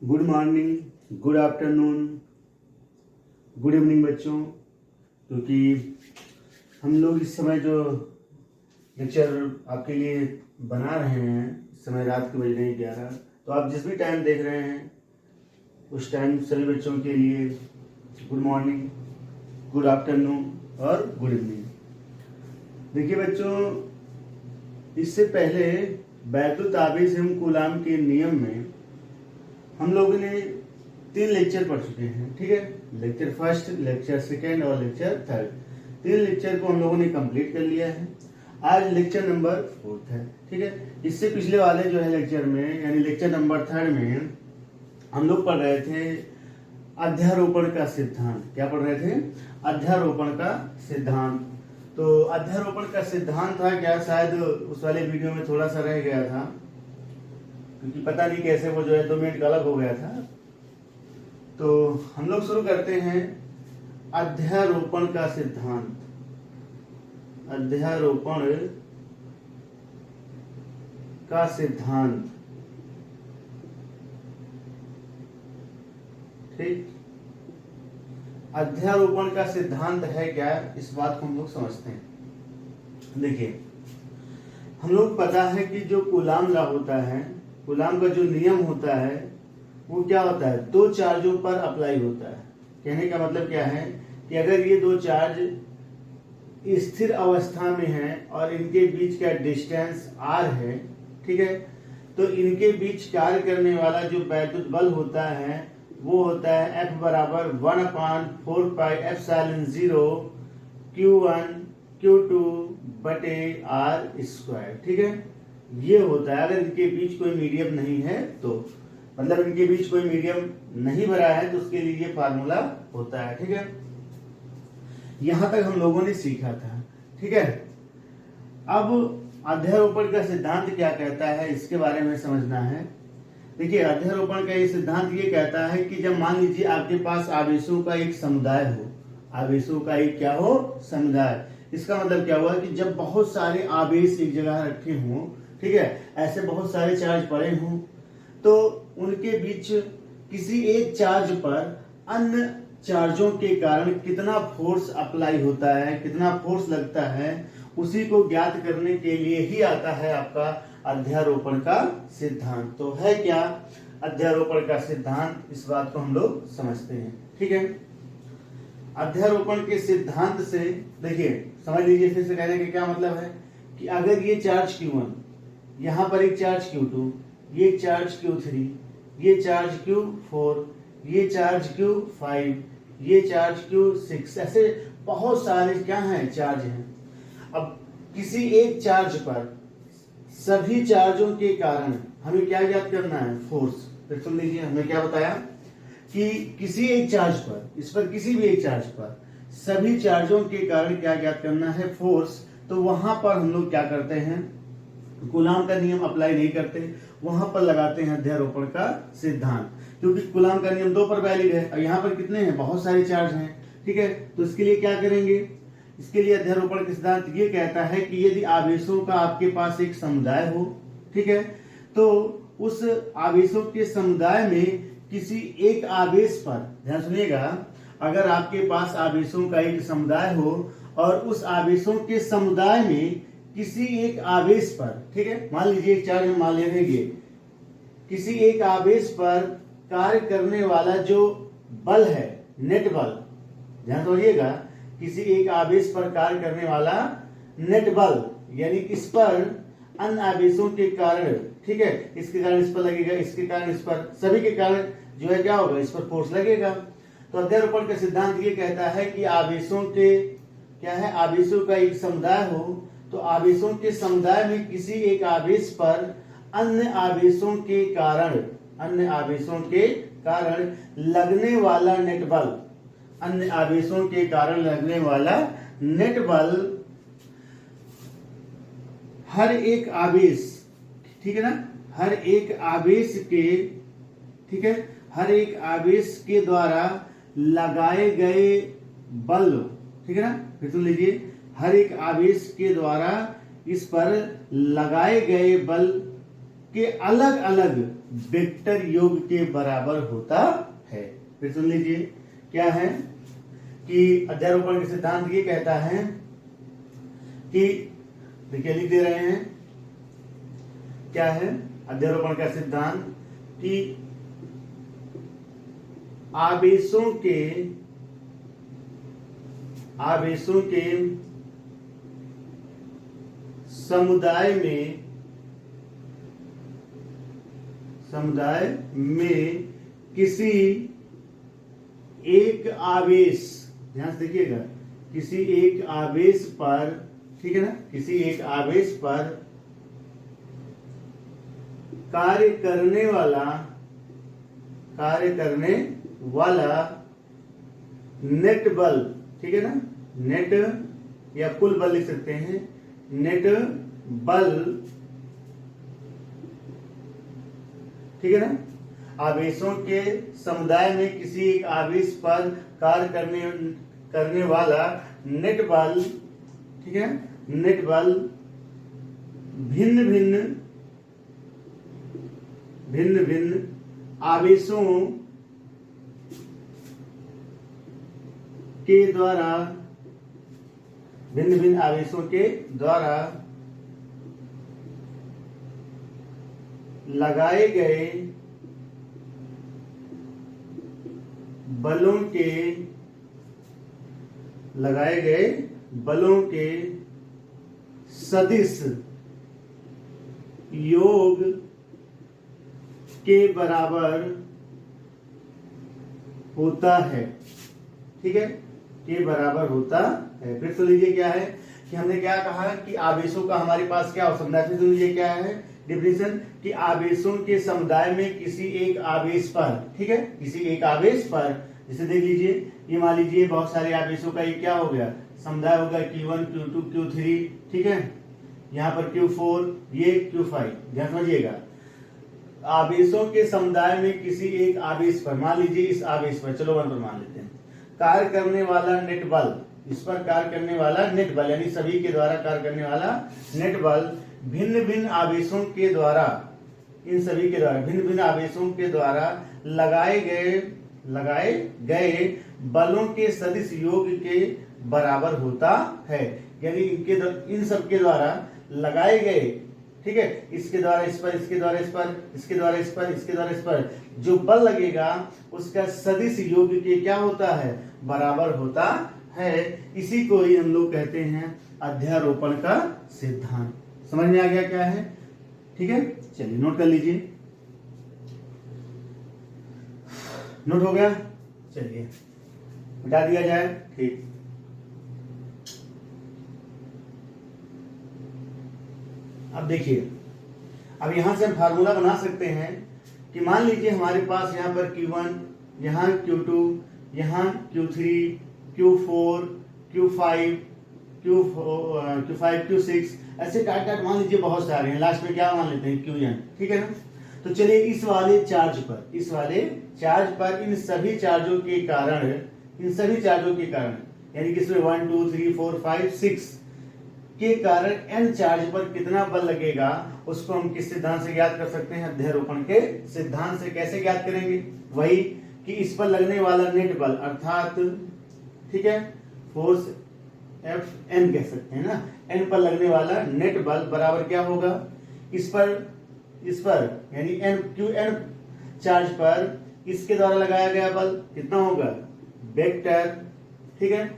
Good morning, good afternoon, good evening बच्चों। क्योंकि हम लोग इस समय जो लेक्चर आपके लिए बना रहे हैं, इस समय रात के बज रहे हैं 11। तो आप जिस भी टाइम देख रहे हैं उस टाइम सभी बच्चों के लिए गुड मॉर्निंग, गुड आफ्टरनून और गुड इवनिंग। देखिए बच्चों, इससे पहले बैतुल ताबीज़ एवं कूलाम के नियम में हम लोगों ने 3 लेक्चर पढ़ चुके हैं। ठीक है, लेक्चर फर्स्ट, लेक्चर सेकेंड और लेक्चर थर्ड। 3 लेक्चर को हम लोगों ने कंप्लीट कर लिया है। आज लेक्चर नंबर 4 है। ठीक है, इससे पिछले वाले जो है लेक्चर में, यानी लेक्चर नंबर 3 में हम लोग पढ़ रहे थे अध्यारोपण का सिद्धांत। क्या पढ़ रहे थे? अध्यारोपण का सिद्धांत। तो अध्यारोपण का सिद्धांत था क्या, शायद उस वाले वीडियो में थोड़ा सा रह गया था, क्योंकि पता नहीं कैसे वो जो है 2 मिनट का अलग हो गया था। तो हम लोग शुरू करते हैं अध्यारोपण का सिद्धांत। अध्यारोपण का सिद्धांत। ठीक, अध्यारोपण का सिद्धांत है क्या, इस बात को हम लोग समझते हैं। देखिए, हम लोग पता है कि जो कूलाम लॉ होता है, कूलाम का जो नियम होता है वो क्या होता है, 2 चार्जों पर अप्लाई होता है। कहने का मतलब क्या है कि अगर ये 2 चार्ज स्थिर अवस्था में हैं और इनके बीच का डिस्टेंस r है, ठीक है, तो इनके बीच कार्य करने वाला जो वैद्युत बल होता है वो होता है F बराबर 1/4πε0 Q1 Q2 बटे r स्क्वायर। ठीक है, ये होता है अगर इनके बीच कोई मीडियम नहीं है तो, मतलब इनके बीच कोई मीडियम नहीं भरा है तो उसके लिए ये फार्मूला होता है। ठीक है, यहां तक हम लोगों ने सीखा था। ठीक है, अब अध्यारोपण का सिद्धांत क्या कहता है इसके बारे में समझना है। देखिए, अध्यारोपण का ये सिद्धांत ये कहता है कि जब मान लीजिए आपके पास आवेशों का एक समुदाय हो, आवेशों का एक क्या हो, समुदाय। इसका मतलब क्या हुआ कि जब बहुत सारे आवेश एक जगह रखे हों, ठीक है, ऐसे बहुत सारे चार्ज पड़े हों, तो उनके बीच किसी एक चार्ज पर अन्य चार्जों के कारण कितना फोर्स अप्लाई होता है, कितना फोर्स लगता है, उसी को ज्ञात करने के लिए ही आता है आपका अध्यारोपण का सिद्धांत। तो है क्या अध्यारोपण का सिद्धांत, इस बात को हम लोग समझते हैं। ठीक है, अध्यारोपण के सिद्धांत से देखिए, समझ लीजिए, फिर से कहने का क्या मतलब है कि अगर ये चार्ज Q1, यहाँ पर एक चार्ज Q2, ये चार्ज Q3, ये चार्ज Q4, ये चार्ज Q5, ये चार्ज Q6, ऐसे बहुत सारे क्या हैं, चार्ज हैं। अब किसी एक चार्ज पर सभी चार्जों के कारण हमें क्या ज्ञात करना है, फोर्स। फिर सुन लीजिए, हमें क्या बताया कि किसी एक चार्ज पर, इस पर किसी भी एक चार्ज पर सभी चार्जों के कारण क्या ज्ञात करना है, फोर्स। तो वहां पर हम लोग क्या करते हैं, कूलाम का नियम अप्लाई नहीं करते, वहां पर लगाते हैं अध्यारोपण का सिद्धांत। क्योंकि कूलाम का नियम 2 पर वैलिड है और यहाँ पर कितने हैं, बहुत सारे चार्ज हैं। ठीक है, तो इसके लिए क्या करेंगे, इसके लिए अध्यारोपण का सिद्धांत ये कहता है कि यदि आवेशों का आपके पास एक समुदाय हो, ठीक है, तो उस आवेशों के समुदाय में किसी एक आवेश पर, ध्यान सुनिएगा, अगर आपके पास आवेशों का एक समुदाय हो और उस आवेशों के समुदाय में किसी एक आवेश पर, ठीक है, मान लीजिए एक चार्ज में मान लेंगे, किसी एक आवेश पर कार्य करने वाला जो बल है, नेट बल, ध्यान रखिएगा, किसी एक आवेश पर कार्य करने वाला नेट बल, यानी इस पर अन्य आवेशों के कारण, ठीक है, इसके कारण इस पर लगेगा, इसके कारण इस पर, सभी के कारण जो है क्या होगा, इस पर फोर्स लगेगा। तो अध्यारोपण का सिद्धांत ये कहता है कि आवेशों के क्या है, आवेशों का एक समुदाय हो, तो आवेशों के समुदाय में किसी एक आवेश पर अन्य आवेशों के कारण, अन्य आवेशों के कारण लगने वाला नेट बल, अन्य आवेशों के कारण लगने वाला नेट बल हर एक आवेश, ठीक है ना, हर एक आवेश के, ठीक है, हर एक आवेश के द्वारा लगाए गए बल, ठीक है ना, फिर सुन लीजिए, हर एक आवेश के द्वारा इस पर लगाए गए बल के अलग अलग वेक्टर योग के बराबर होता है। फिर सुन लीजिए क्या है कि अध्यारोपण के सिद्धांत ये कहता है कि देखिए लिख दे रहे हैं क्या है अध्यारोपण का सिद्धांत कि आवेशों के समुदाय में किसी एक आवेश, ध्यान से देखिएगा, किसी एक आवेश पर, ठीक है ना, किसी एक आवेश पर कार्य करने वाला नेट बल, ठीक है ना, नेट या कुल बल लिख सकते हैं, नेट बल, ठीक है ना, आवेशों के समुदाय में किसी एक आवेश पर कार्य करने वाला नेट बल, ठीक है, नेट बल भिन्न भिन्न आवेशों के द्वारा लगाए गए बलों के सदिश योग के बराबर होता है, ठीक है, के बराबर होता है। फिर सुन लीजिए क्या है कि हमने क्या कहा कि आवेशों का हमारे पास क्या हो सकता है। फिर सुन लीजिए क्या है डिफिनेशन कि आवेशों के समुदाय में किसी एक आवेश पर, ठीक है, किसी एक आवेश पर, जैसे देख लीजिए ये मान लीजिए बहुत सारे आवेशों का ये क्या हो गया समुदाय होगा Q1 Q2 Q3, ठीक है, यहाँ पर Q4 ये Q5, ध्यान समझिएगा। आवेशों के समुदाय में किसी एक आवेश पर, मान लीजिए इस आवेश पर, चलो 1 पर मान लेते हैं, कार्य करने वाला नेट बल, इस पर कार्य करने वाला नेट बल यानी सभी के द्वारा कार्य करने वाला नेट बल भिन्न भिन्न आवेशों के द्वारा, इन सभी के द्वारा भिन्न भिन्न आवेशों के द्वारा लगाए गए बलों के सदिश योग के बराबर होता है। यानी इन सब के द्वारा लगाए गए, ठीक है, इसके द्वारा इस पर, इसके द्वारा इस पर, इसके द्वारा इस पर, इसके द्वारा इस पर जो बल लगेगा उसका सदिश योग के क्या होता है, बराबर होता है। इसी को ही हम लोग कहते हैं अध्यारोपण का सिद्धांत। समझ में आ गया क्या है, ठीक है, चलिए नोट कर लीजिए। नोट हो गया, चलिए मिटा दिया जाए, ठीक। अब देखिए, अब यहां से हम फार्मूला बना सकते हैं कि मान लीजिए हमारे पास यहाँ पर Q1, यहाँ Q2, यहाँ Q3, Q4, Q5, Q6 ऐसे काट मान लीजिए बहुत सारे हैं, लास्ट में क्या मान लेते हैं Qn, ठीक है ना। तो चलिए इस वाले चार्ज पर इन सभी चार्जों के कारण यानी कि इसमें 1 2 3 4 5 6 के कारण n चार्ज पर कितना बल लगेगा उसको हम किस सिद्धांत से ज्ञात कर सकते हैं, अध्यारोपण के सिद्धांत से। कैसे ज्ञात करेंगे, वही कि इस पर लगने वाला नेट बल अर्थात, ठीक है, फोर्स Fn कह सकते हैं ना, n पर लगने वाला नेट बल बराबर क्या होगा, इस पर यानी Qn चार्ज पर इसके द्वारा लगाया गया बल कितना होगा, वेक्टर, ठीक है,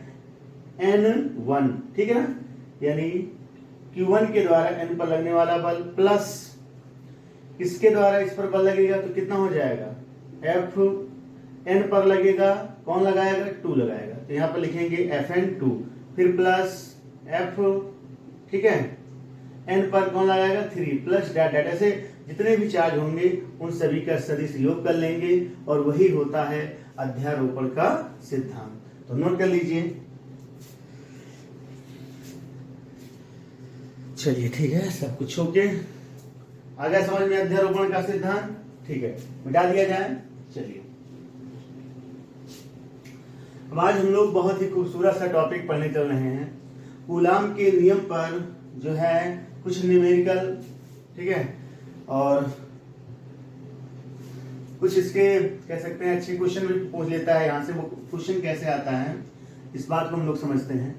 N1, ठीक है ना, यानी Q1 के द्वारा n पर लगने वाला बल प्लस इसके द्वारा इस पर बल लगेगा तो कितना हो जाएगा, F n पर लगेगा, कौन लगाएगा, 2 लगाएगा, तो यहाँ पर लिखेंगे Fn2, फिर प्लस F, ठीक है, n पर कौन लगाएगा, 3 प्लस डाटा से जितने भी चार्ज होंगे उन सभी का सदिश योग कर लेंगे और वही होता है अध्यारोपण का सिद्धांत। तो नोट कर लीजिए। चलिए ठीक है, सब कुछ ओके, आ गया समझ में अध्यारोपण का सिद्धांत, ठीक है, मिटा दिया जाए। चलिए अब आज हम लोग बहुत ही खूबसूरत सा टॉपिक पढ़ने चल रहे हैं, कूलाम के नियम पर जो है कुछ न्यूमेरिकल, ठीक है, और कुछ इसके कह सकते हैं अच्छे क्वेश्चन भी पूछ लेता है यहाँ से। वो क्वेश्चन कैसे आता है इस बात को हम लोग समझते हैं।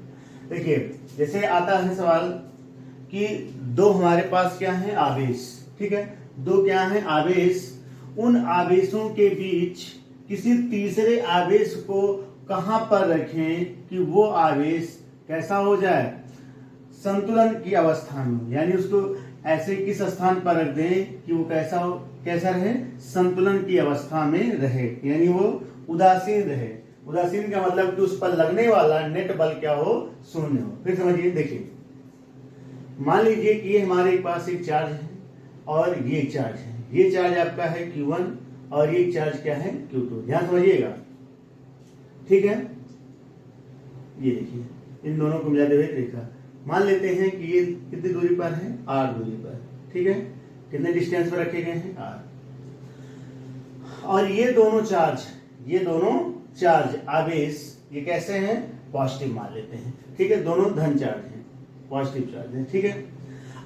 देखिए जैसे आता है सवाल कि दो हमारे पास क्या है आवेश, ठीक है, दो क्या है आवेश, उन आवेशों के बीच किसी तीसरे आवेश को कहां पर रखें कि वो आवेश कैसा हो जाए, संतुलन की अवस्था में, यानी उसको ऐसे किस स्थान पर रख दें कि वो कैसा रहे, संतुलन की अवस्था में रहे, यानी वो उदासीन रहे। उदासीन का मतलब कि उस पर लगने वाला नेट बल क्या हो, शून्य हो। फिर समझिए, देखिए मान लीजिए कि ये हमारे पास एक चार्ज है और ये चार्ज है, ये चार्ज आपका है Q1 और ये चार्ज क्या है Q2। ध्यान समझिएगा, ठीक है। ये देखिए इन दोनों को मिलाते हुए रेखा, मान लेते हैं कि ये कितनी दूरी पर है, r दूरी पर, ठीक है, कितने डिस्टेंस पर रखे गए हैं r। और ये दोनों चार्ज आवेश ये कैसे हैं, पॉजिटिव मान लेते हैं, ठीक है, दोनों धन चार्ज हैं, पॉजिटिव चार्ज है, ठीक है।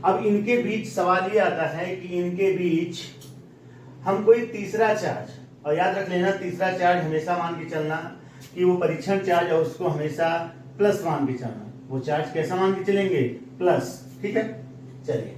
अब इनके बीच सवाल ये आता है कि इनके बीच हम कोई तीसरा चार्ज, और याद रख लेना तीसरा चार्ज हमेशा मान के चलना कि वो परीक्षण चार्ज है, उसको हमेशा प्लस मान के चलना, वो चार्ज कैसा मान के चलेंगे, प्लस, ठीक है। चलिए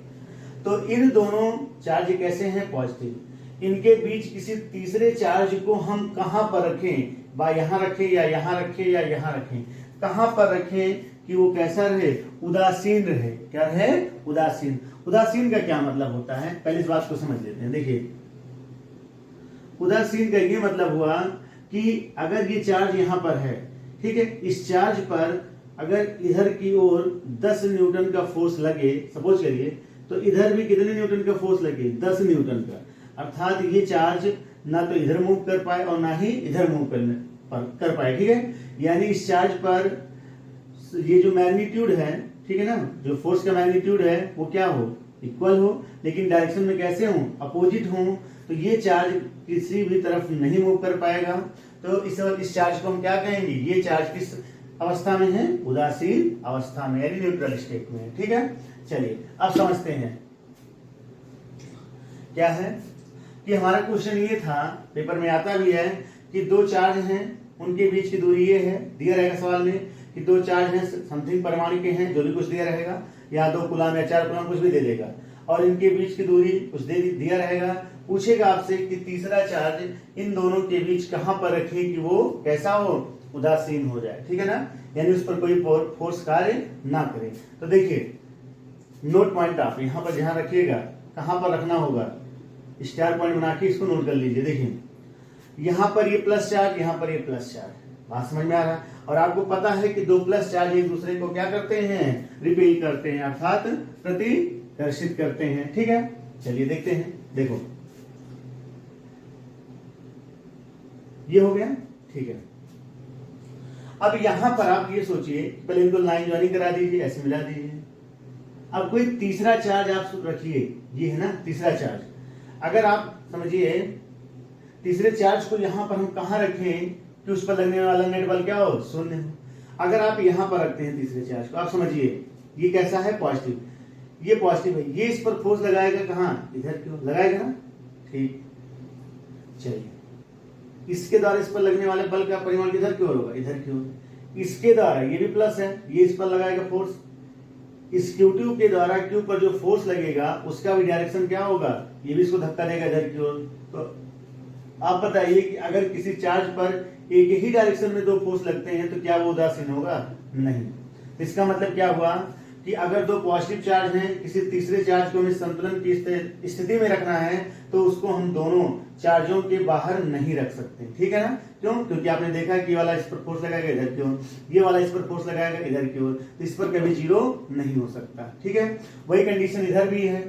तो इन दोनों चार्ज कैसे हैं, पॉजिटिव, इनके बीच किसी तीसरे चार्ज को हम कहां पर रखें, यहां रखें या यहां रखें या यहां रखें, कहां पर रखें कि वो कैसा रहे, उदासीन रहे। क्या रहे, उदासीन। उदासीन का क्या मतलब होता है, पहले इस बात को समझ लेते हैं। देखिए उदासीन का ये मतलब हुआ कि अगर ये चार्ज यहां पर है, ठीक है, इस चार्ज पर अगर इधर की ओर 10 न्यूटन का फोर्स लगे, सपोज करिए, तो इधर भी कितने न्यूटन का फोर्स लगे, 10 न्यूटन का, अर्थात ये चार्ज ना तो इधर मूव कर पाए और ना ही इधर मूव कर पाए, ठीक है। यानी इस चार्ज पर ये जो मैग्नीट्यूड है, ठीक है ना, जो फोर्स का मैग्नीट्यूड है वो क्या हो, इक्वल हो, लेकिन डायरेक्शन में कैसे हो, अपोजिट हो, तो ये चार्ज किसी भी तरफ नहीं मूव कर पाएगा। तो इस चार्ज को हम क्या कहेंगे, ये चार्ज किस अवस्था में है, उदासीन अवस्था में, यानी न्यूट्रल स्टेट में, ठीक है। चलिए अब समझते हैं क्या है कि हमारा क्वेश्चन ये था, पेपर में आता भी है कि दो चार्ज हैं, उनके बीच की दूरी ये है, दिया रहेगा सवाल में कि दो चार्ज हैं, समथिंग परमाणु के हैं, जो भी कुछ दिया रहेगा, या 2 कूलम या 4 कूलम कुछ भी दे देगा, और इनके बीच की दूरी कुछ दिया रहेगा। पूछेगा आपसे कि तीसरा चार्ज इन दोनों के बीच कहां पर रखे कि वो कैसा हो, उदासीन हो जाए, ठीक है ना, यानी उस पर कोई फोर्स कार्य ना करे। तो देखिए नोट पॉइंट आप यहां पर जहां रखिएगा, कहां पर रखना होगा, स्टार पॉइंट बना के इसको नोट कर लीजिए। देखिए यहां पर ये प्लस चार्ज, यहां पर ये प्लस चार्ज, बात समझ में आ रहा है। और आपको पता है कि दो प्लस चार्ज एक दूसरे को क्या करते हैं, रिपेल करते हैं, अर्थात प्रतिकर्षित करते हैं, ठीक है। चलिए देखते हैं, देखो ये हो गया, ठीक है। अब यहां पर आप ये सोचिए, पहले इनको लाइन ज्वाइनिंग करा दीजिए, ऐसे मिला दीजिए। अब कोई तीसरा चार्ज आप रखिए, ये है ना तीसरा चार्ज, अगर आप समझिए तीसरे चार्ज को यहां पर हम कहां रखें कि उस पर लगने वाला नेट बल क्या हो, शून्य हो। अगर आप यहां पर रखते हैं तीसरे चार्ज को, आप समझिए ये कैसा है, पॉजिटिव, ये पॉजिटिव है, ये इस पर फोर्स लगाएगा कहां, इधर क्यों लगाएगा ना, ठीक। चलिए इसके द्वारा इस पर लगने वाले बल का परिमाण किधर की ओर होगा, इधर की ओर। इसके द्वारा ये भी प्लस है, ये इस पर लगाएगा फोर्स, इस Q2 के द्वारा Q पर जो फोर्स लगेगा उसका भी डायरेक्शन क्या होगा, ये भी इसको धक्का देगा इधर की ओर। तो आप बताइए कि अगर किसी चार्ज पर एक ही डायरेक्शन में दो फोर्स लगते हैं तो क्या वो उदासीन होगा, नहीं। इसका मतलब क्या हुआ कि अगर दो पॉजिटिव चार्ज हैं, किसी तीसरे चार्ज को हमें संतुलन की स्थिति में रखना है, तो उसको हम दोनों चार्जों के बाहर नहीं रख सकते, ठीक है ना। क्यों, क्योंकि आपने देखा कि ये वाला इस पर फोर्स लगाएगा इधर की ओर, ये वाला इस पर फोर्स लगाएगा इधर की ओर, तो इस पर कभी जीरो नहीं हो सकता, ठीक है। वही कंडीशन इधर भी है,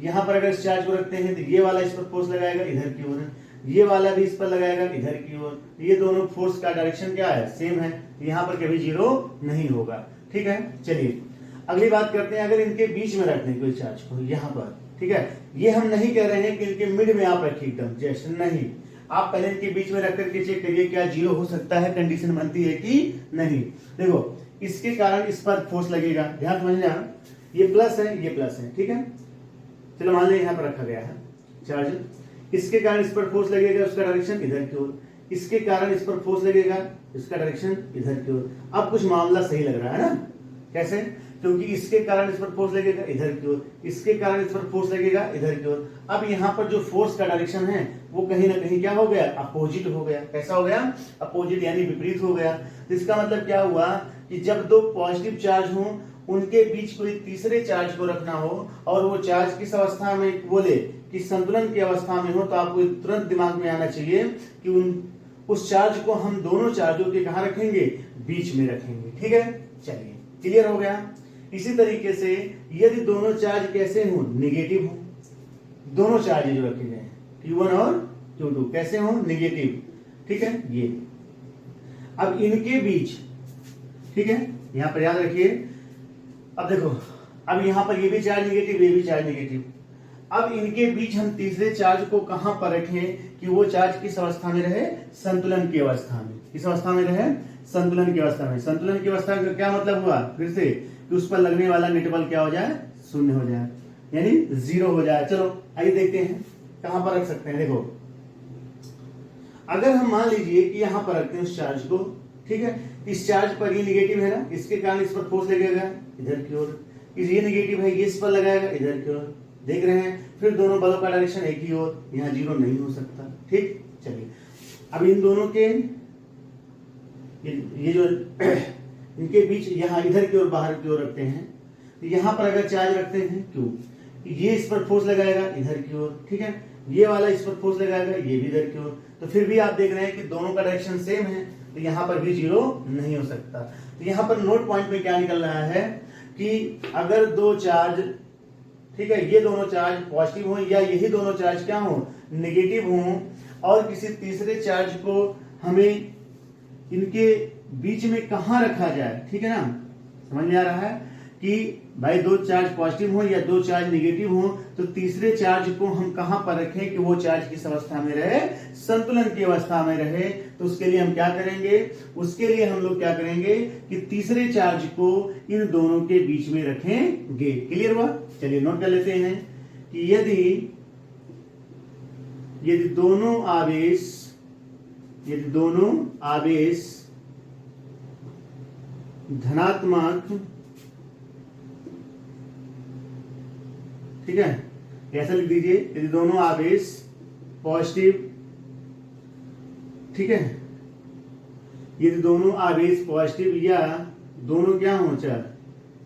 यहाँ पर अगर इस चार्ज को रखते हैं तो ये वाला इस पर फोर्स लगाएगा इधर की ओर, ये वाला भी इस पर लगाएगा इधर की ओर, ये दोनों फोर्स का डायरेक्शन क्या है, सेम है, यहाँ पर कभी जीरो नहीं होगा, ठीक है। चलिए अगली बात करते हैं, अगर इनके बीच में रखते हैं कोई चार्ज को यहाँ पर, ठीक है, ये हम नहीं कह रहे हैं कि इनके मिड में आप रखिए एकदम जस्ट, नहीं, आप पहले इनके बीच में रख करके चेक करिए क्या जीरो हो सकता है, कंडीशन बनती है कि नहीं। देखो इसके कारण इस पर फोर्स लगेगा, ध्यान समझना, ये प्लस है ये प्लस है, ठीक है। चलो मान लें यहाँ पर रखा गया है, चार्ज। इसके कारण इस पर फोर्स लगेगा, उसका डायरेक्शन इधर की ओर। इसके कारण इस पर फोर्स लगेगा, इसका डायरेक्शन इधर की ओर। अब कुछ मामला सही लग रहा है ना? कैसे? क्योंकि इसके कारण इस पर फोर्स लगेगा इधर की ओर, इसके कारण इस पर फोर्स लगेगा इधर की ओर। अब यहाँ पर जो फोर्स का डायरेक्शन है वो कहीं ना कहीं क्या हो गया? अपोजिट हो गया। कैसा हो गया? अपोजिट, यानी विपरीत हो गया। तो इसका मतलब क्या हुआ कि जब दो पॉजिटिव चार्ज हो, उनके बीच कोई तीसरे चार्ज को रखना हो और वो चार्ज किस अवस्था में बोले कि संतुलन की अवस्था में हो, तो आपको तुरंत दिमाग में आना चाहिए कि उस चार्ज को हम दोनों चार्जों के कहां रखेंगे? बीच में रखेंगे। ठीक है, चलिए क्लियर हो गया। इसी तरीके से यदि दोनों चार्ज कैसे हो? नेगेटिव हो। दोनों चार्ज जो रखे गए Q1 और Q2 कैसे हो? नेगेटिव। ठीक है, ये अब इनके बीच, ठीक है, यहां पर याद रखिए। अब देखो, अब यहां पर ये भी चार्ज नेगेटिव, ये भी चार्ज नेगेटिव। अब इनके बीच हम तीसरे चार्ज को कहां पर रखें कि वो चार्ज किस अवस्था में रहे? संतुलन की अवस्था में। किस अवस्था में रहे? संतुलन की अवस्था में। संतुलन की अवस्था का क्या मतलब हुआ? फिर से कि उस पर लगने वाला नेट बल क्या हो जाए? शून्य हो जाए, यानी जीरो हो जाए। चलो आइए देखते हैं कहां पर रख सकते हैं। देखो, अगर हम मान लीजिए कि यहां पर रखते हैं उस चार्ज को, ठीक है, इस चार्ज पर ये नेगेटिव है ना, इसके कारण इस पर फोर्स लगेगा इधर की ओर। ये नेगेटिव है, ये इस पर लगाएगा इधर की ओर। देख रहे हैं? फिर दोनों बलों का डायरेक्शन एक ही ओर, यहां जीरो नहीं हो सकता। ठीक, चलिए अब इन दोनों के ये जो इनके बीच यहां इधर की ओर बाहर की ओर रखते हैं, तो यहां पर अगर चार्ज रखते हैं क्यों, ये इस पर फोर्स लगाएगा इधर की ओर, ठीक है, ये वाला इस पर फोर्स लगाएगा, ये भी इधर की ओर। तो फिर भी आप देख रहे हैं कि दोनों का डायरेक्शन सेम है, तो यहां पर भी जीरो नहीं हो सकता। तो यहां पर नोट पॉइंट में क्या निकल रहा है कि अगर दो चार्ज, ठीक है, ये दोनों चार्ज पॉजिटिव हो या यही दोनों चार्ज क्या हो? नेगेटिव हो, और किसी तीसरे चार्ज को हमें इनके बीच में कहां रखा जाए? ठीक है ना, समझ में आ रहा है कि भाई दो चार्ज पॉजिटिव हो या दो चार्ज नेगेटिव हो, तो तीसरे चार्ज को हम कहां पर रखें कि वो चार्ज किस अवस्था में रहे? संतुलन की अवस्था में रहे। तो उसके लिए हम क्या करेंगे? उसके लिए हम लोग क्या करेंगे कि तीसरे चार्ज को इन दोनों के बीच में रखेंगे। क्लियर हुआ? चलिए नोट कर लेते हैं कि यदि दोनों आवेश धनात्मक, ठीक है, ऐसा लिख दीजिए, यदि दोनों आवेश पॉजिटिव, ठीक है, यदि दोनों आवेश पॉजिटिव या दोनों क्या हो? चार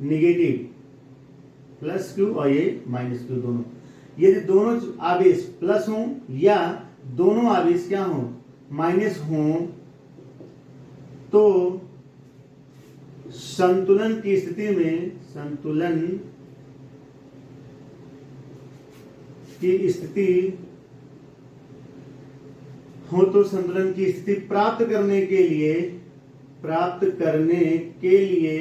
नेगेटिव, प्लस क्यू और ये माइनस क्यू दोनों, यदि दोनों आवेश प्लस हो या दोनों आवेश क्या हो? माइनस हो, तो संतुलन की स्थिति में, संतुलन की स्थिति हो, तो संतुलन की स्थिति प्राप्त करने के लिए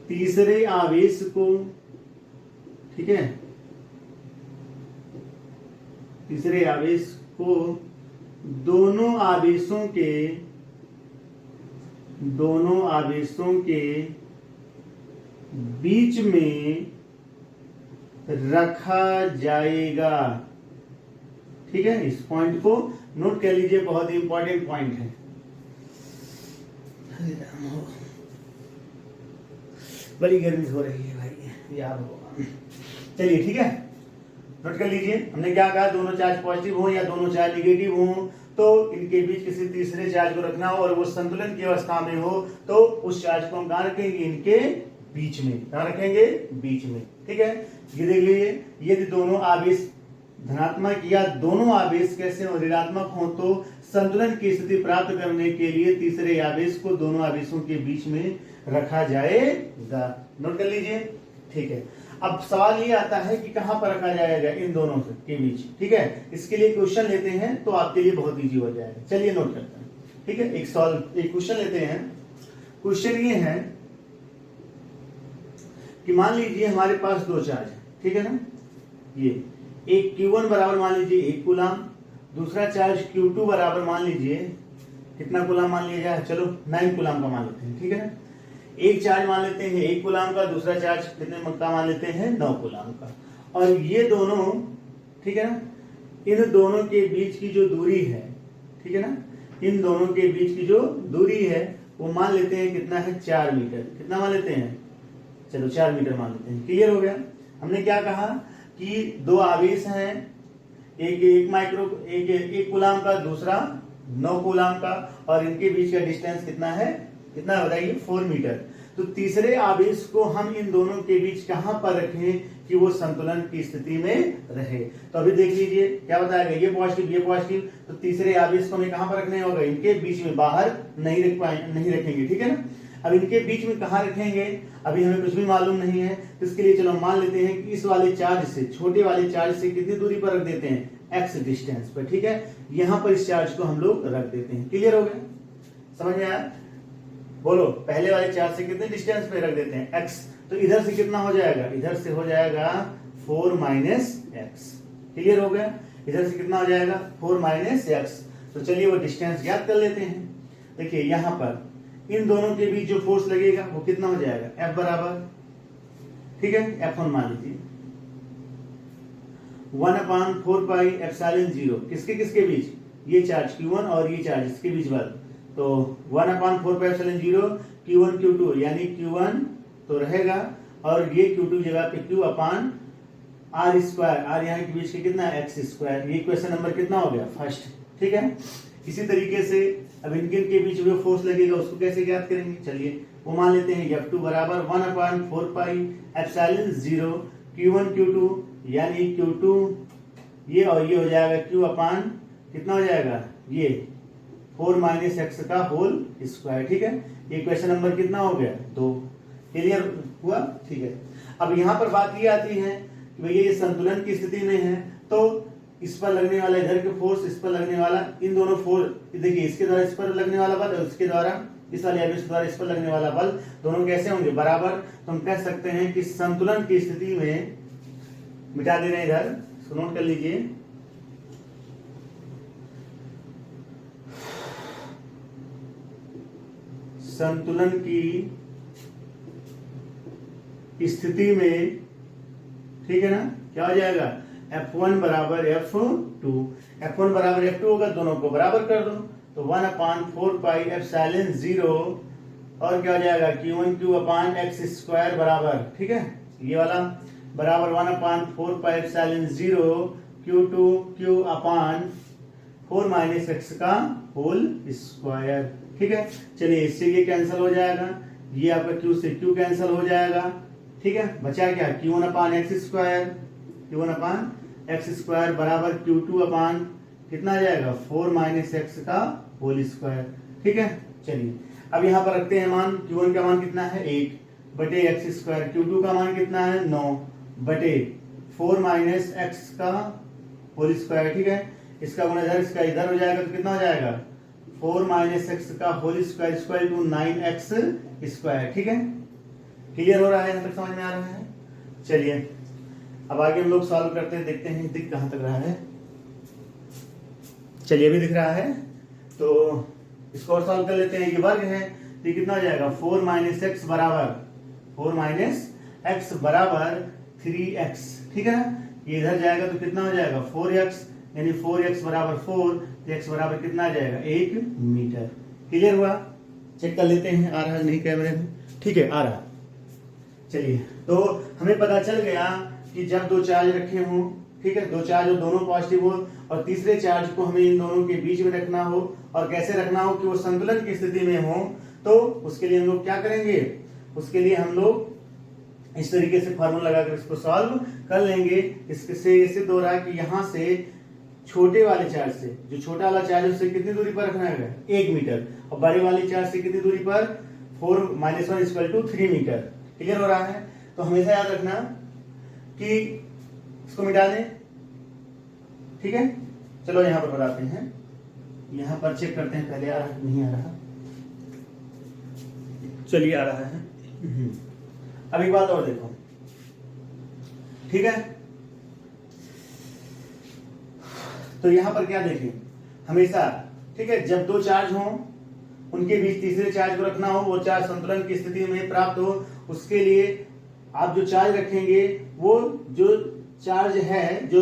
तीसरे आवेश को, ठीक है, तीसरे आवेश को दोनों आवेशों के बीच में रखा जाएगा। ठीक है, इस पॉइंट को नोट कर लीजिए, बहुत ही इंपॉर्टेंट पॉइंट है। बड़ी गर्मी हो रही है भाई, याद होगा। चलिए ठीक है, नोट कर लीजिए। हमने क्या कहा? दोनों चार्ज पॉजिटिव हो या दोनों चार्ज नेगेटिव हो, तो इनके बीच किसी तीसरे चार्ज को रखना हो और वो संतुलन की अवस्था में हो, तो उस चार्ज को हम कहां रखेंगे? इनके बीच में। कहां रखेंगे? बीच में। ठीक है, ये देख लीजिए, यदि दोनों आवेश धनात्मक या दोनों आवेश कैसे हो? ऋणात्मक हो, तो संतुलन की स्थिति प्राप्त करने के लिए तीसरे आवेश को दोनों आवेशों के बीच में रखा जाएगा। नोट कर लीजिए। ठीक है, अब सवाल ये आता है कि कहां पर रखा जाएगा? इन दोनों के बीच। ठीक है, इसके लिए क्वेश्चन लेते हैं तो आपके लिए बहुत इजी हो जाएगा। चलिए नोट करते हैं। ठीक है, एक क्वेश्चन लेते हैं। क्वेश्चन ये है कि मान लीजिए हमारे पास दो चार्ज है, ठीक है ना, ये एक Q1 बराबर मान लीजिए 1 कूलम, दूसरा चार्ज Q2 बराबर मान लीजिए कितना कूलम मान लिया जाए? चलो 9 कूलम का मान लेते हैं। ठीक है ना, एक चार्ज मान लेते हैं 1 कूलाम का, दूसरा चार्ज कितने का मान लेते हैं 9 कूलाम का। और ये दोनों, ठीक है ना, इन दोनों के बीच की जो दूरी है, ठीक है ना, इन दोनों के बीच की जो दूरी है वो मान लेते हैं कितना है 4 मीटर। कितना मान लेते हैं, चलो 4 मीटर मान लेते हैं। क्लियर हो गया। हमने क्या कहा कि दो आवेश हैं, एक कूलाम का, दूसरा 9 कूलाम का, और इनके बीच का डिस्टेंस कितना है, कितना बताइए 4 मीटर। तो तीसरे आवेश को हम इन दोनों के बीच कहां पर रखें कि वो संतुलन की स्थिति में रहे। तो अभी देख लीजिए क्या बताया गया, ये पॉजिटिव, तो तीसरे आवेश को हमें कहां पर रखने होगा, इनके बीच में, बाहर नहीं रखेंगे, ठीक है ना। अब इनके बीच में कहां रखेंगे, अभी हमें कुछ भी मालूम नहीं है, तो इसके लिए चलो मान लेते हैं कि इस वाले चार्ज से, छोटे वाले चार्ज से कितनी दूरी पर रख देते हैं, x डिस्टेंस पर, ठीक है। यहां पर इस चार्ज को हम लोग रख देते हैं। क्लियर हो गया, समझ में आया, बोलो। पहले वाले चार्ज से कितने डिस्टेंस पे रख देते हैं, x। तो इधर से कितना हो जाएगा, इधर से हो जाएगा 4 माइनस एक्स। क्लियर हो गया, इधर से कितना हो जाएगा 4 माइनस एक्स। तो चलिए वो डिस्टेंस ज्ञात कर लेते हैं। देखिए यहां पर इन दोनों के बीच जो फोर्स लगेगा वो कितना हो जाएगा, F बराबर, ठीक है, F1 मान लीजिए 1/4 पाई एप्सिलॉन 0, किसके किसके बीच, ये चार्ज Q1 और ये चार्ज इसके बीच बल। तो 1/4 पाई एप्सिलॉन 0 Q1 Q2, यानी Q1 तो रहेगा और ये Q2 जगह पे Q अपान R स्क्वायर, R यहाँ के बीच के कितना x स्क्वायर। ये क्वेश्चन नंबर कितना हो गया, फर्स्ट, ठीक है। इसी तरीके से अब इनके के बीच जो फोर्स लगेगा उसको कैसे ज्ञात करेंगे, चलिए वो मान लेते हैं F2 बराबर 1/4 पाई एप्सिलॉन 0 Q1 Q2, यानी Q2 ये और ये हो जाएगा Q अपान कितना हो जाएगा, ये 4 माइनस एक्स का होल स्क्वायर, ठीक है। ये क्वेश्चन नंबर कितना हो गया, 2। क्लियर हुआ, ठीक है। अब यहाँ पर बात ये आती है कि भैया ये संतुलन की स्थिति में है, तो इस पर लगने वाला इधर के फोर्स, इस पर लगने वाला, इन दोनों फोर्स, देखिए इसके द्वारा इस पर लगने वाला बल और इसके द्वारा, इस वाले आवेश के द्वारा इस पर लगने वाला बल, दोनों कैसे होंगे, बराबर। तो हम कह सकते हैं कि संतुलन की स्थिति में, मिटा दे रहे हैं इधर, इसको नोट कर लीजिए, संतुलन की स्थिति में, ठीक है ना, क्या हो जाएगा, F1 बराबर F2, F1 बराबर F2 होगा, दोनों को बराबर कर दो, तो 1/4 पाई एप्सिलॉन 0 और क्या हो जाएगा Q1 Q अपान एक्स स्क्वायर बराबर, ठीक है, ये वाला बराबर 1/4 पाई एप्सिलॉन 0 Q2 Q अपान 4 माइनस एक्स का होल स्क्वायर, ठीक है। चलिए इससे ये कैंसिल हो जाएगा, ये आपका Q से Q कैंसिल हो जाएगा, ठीक है। बचा क्या, Q1 अपान एक्स स्क्वायर, Q1 अपान एक्स स्क्वायर बराबर Q2 अपान कितना आ जाएगा 4 माइनस एक्स का होल स्क्वायर, ठीक है। चलिए अब यहाँ पर रखते हैं मान, Q1 का मान कितना है 1 बटे एक्स स्क्वायर, Q2 का मान कितना है 9 बटे 4 माइनस एक्स का होल स्क्वायर, ठीक है। इसका गुणा इधर, इसका इधर हो जाएगा, तो कितना हो जाएगा 4 माइनस एक्स का whole square equal to 9x square, ठीक है। क्लियर हो रहा है, यहाँ तक समझ में आ रहा है। चलिए अब आगे हम लोग सॉल्व करते हैं, देखते हैं दिख कहां तक रहा है। चलिए अभी दिख रहा है, तो इसको और सॉल्व कर लेते हैं। ये वर्ग है, तो ये कितना हो जाएगा 4 माइनस एक्स बराबर 3x, ठीक है ना। ये इधर जाएगा तो कितना हो जाएगा 4x, यानी 4x बराबर 4, तो x बराबर कितना आ जाएगा 1 मीटर। क्लियर हुआ, चेक कर लेते हैं आ रहा है नहीं कैमरे में, ठीक है आ रहा। चलिए तो हमें पता चल गया कि जब दो चार्ज रखे हों, ठीक है, दो चार्ज हो, दोनों पॉजिटिव हो, और तीसरे चार्ज को हमें इन दोनों के बीच में रखना हो, और कैसे रखना हो कि वो संतुलन की स्थिति में हो, तो उसके लिए हम लोग क्या करेंगे, उसके लिए हम लोग इस तरीके से फार्मूला लगाकर इसको सॉल्व कर लेंगे। इससे सिद्ध हो रहा है कि यहाँ से छोटे वाले चार्ज से, जो छोटा वाला चार्ज है उससे कितनी दूरी पर रखना है 1 मीटर, और बड़े वाले चार्ज से कितनी दूरी पर 4 minus 1 equal to 3 metre. Clear हो रहा है, तो हमेशा याद रखना कि इसको मिटा दें, ठीक है। चलो यहां पर बताते हैं, यहां पर चेक करते हैं पहले आ रहा है नहीं आ रहा, चलिए आ रहा है। अब एक बात और देखो, ठीक है, तो यहां पर क्या देखें हमेशा, ठीक है, जब दो चार्ज हों उनके बीच तीसरे चार्ज को रखना हो, वो चार्ज संतुलन की स्थिति में प्राप्त हो, उसके लिए आप जो चार्ज रखेंगे वो जो चार्ज है, जो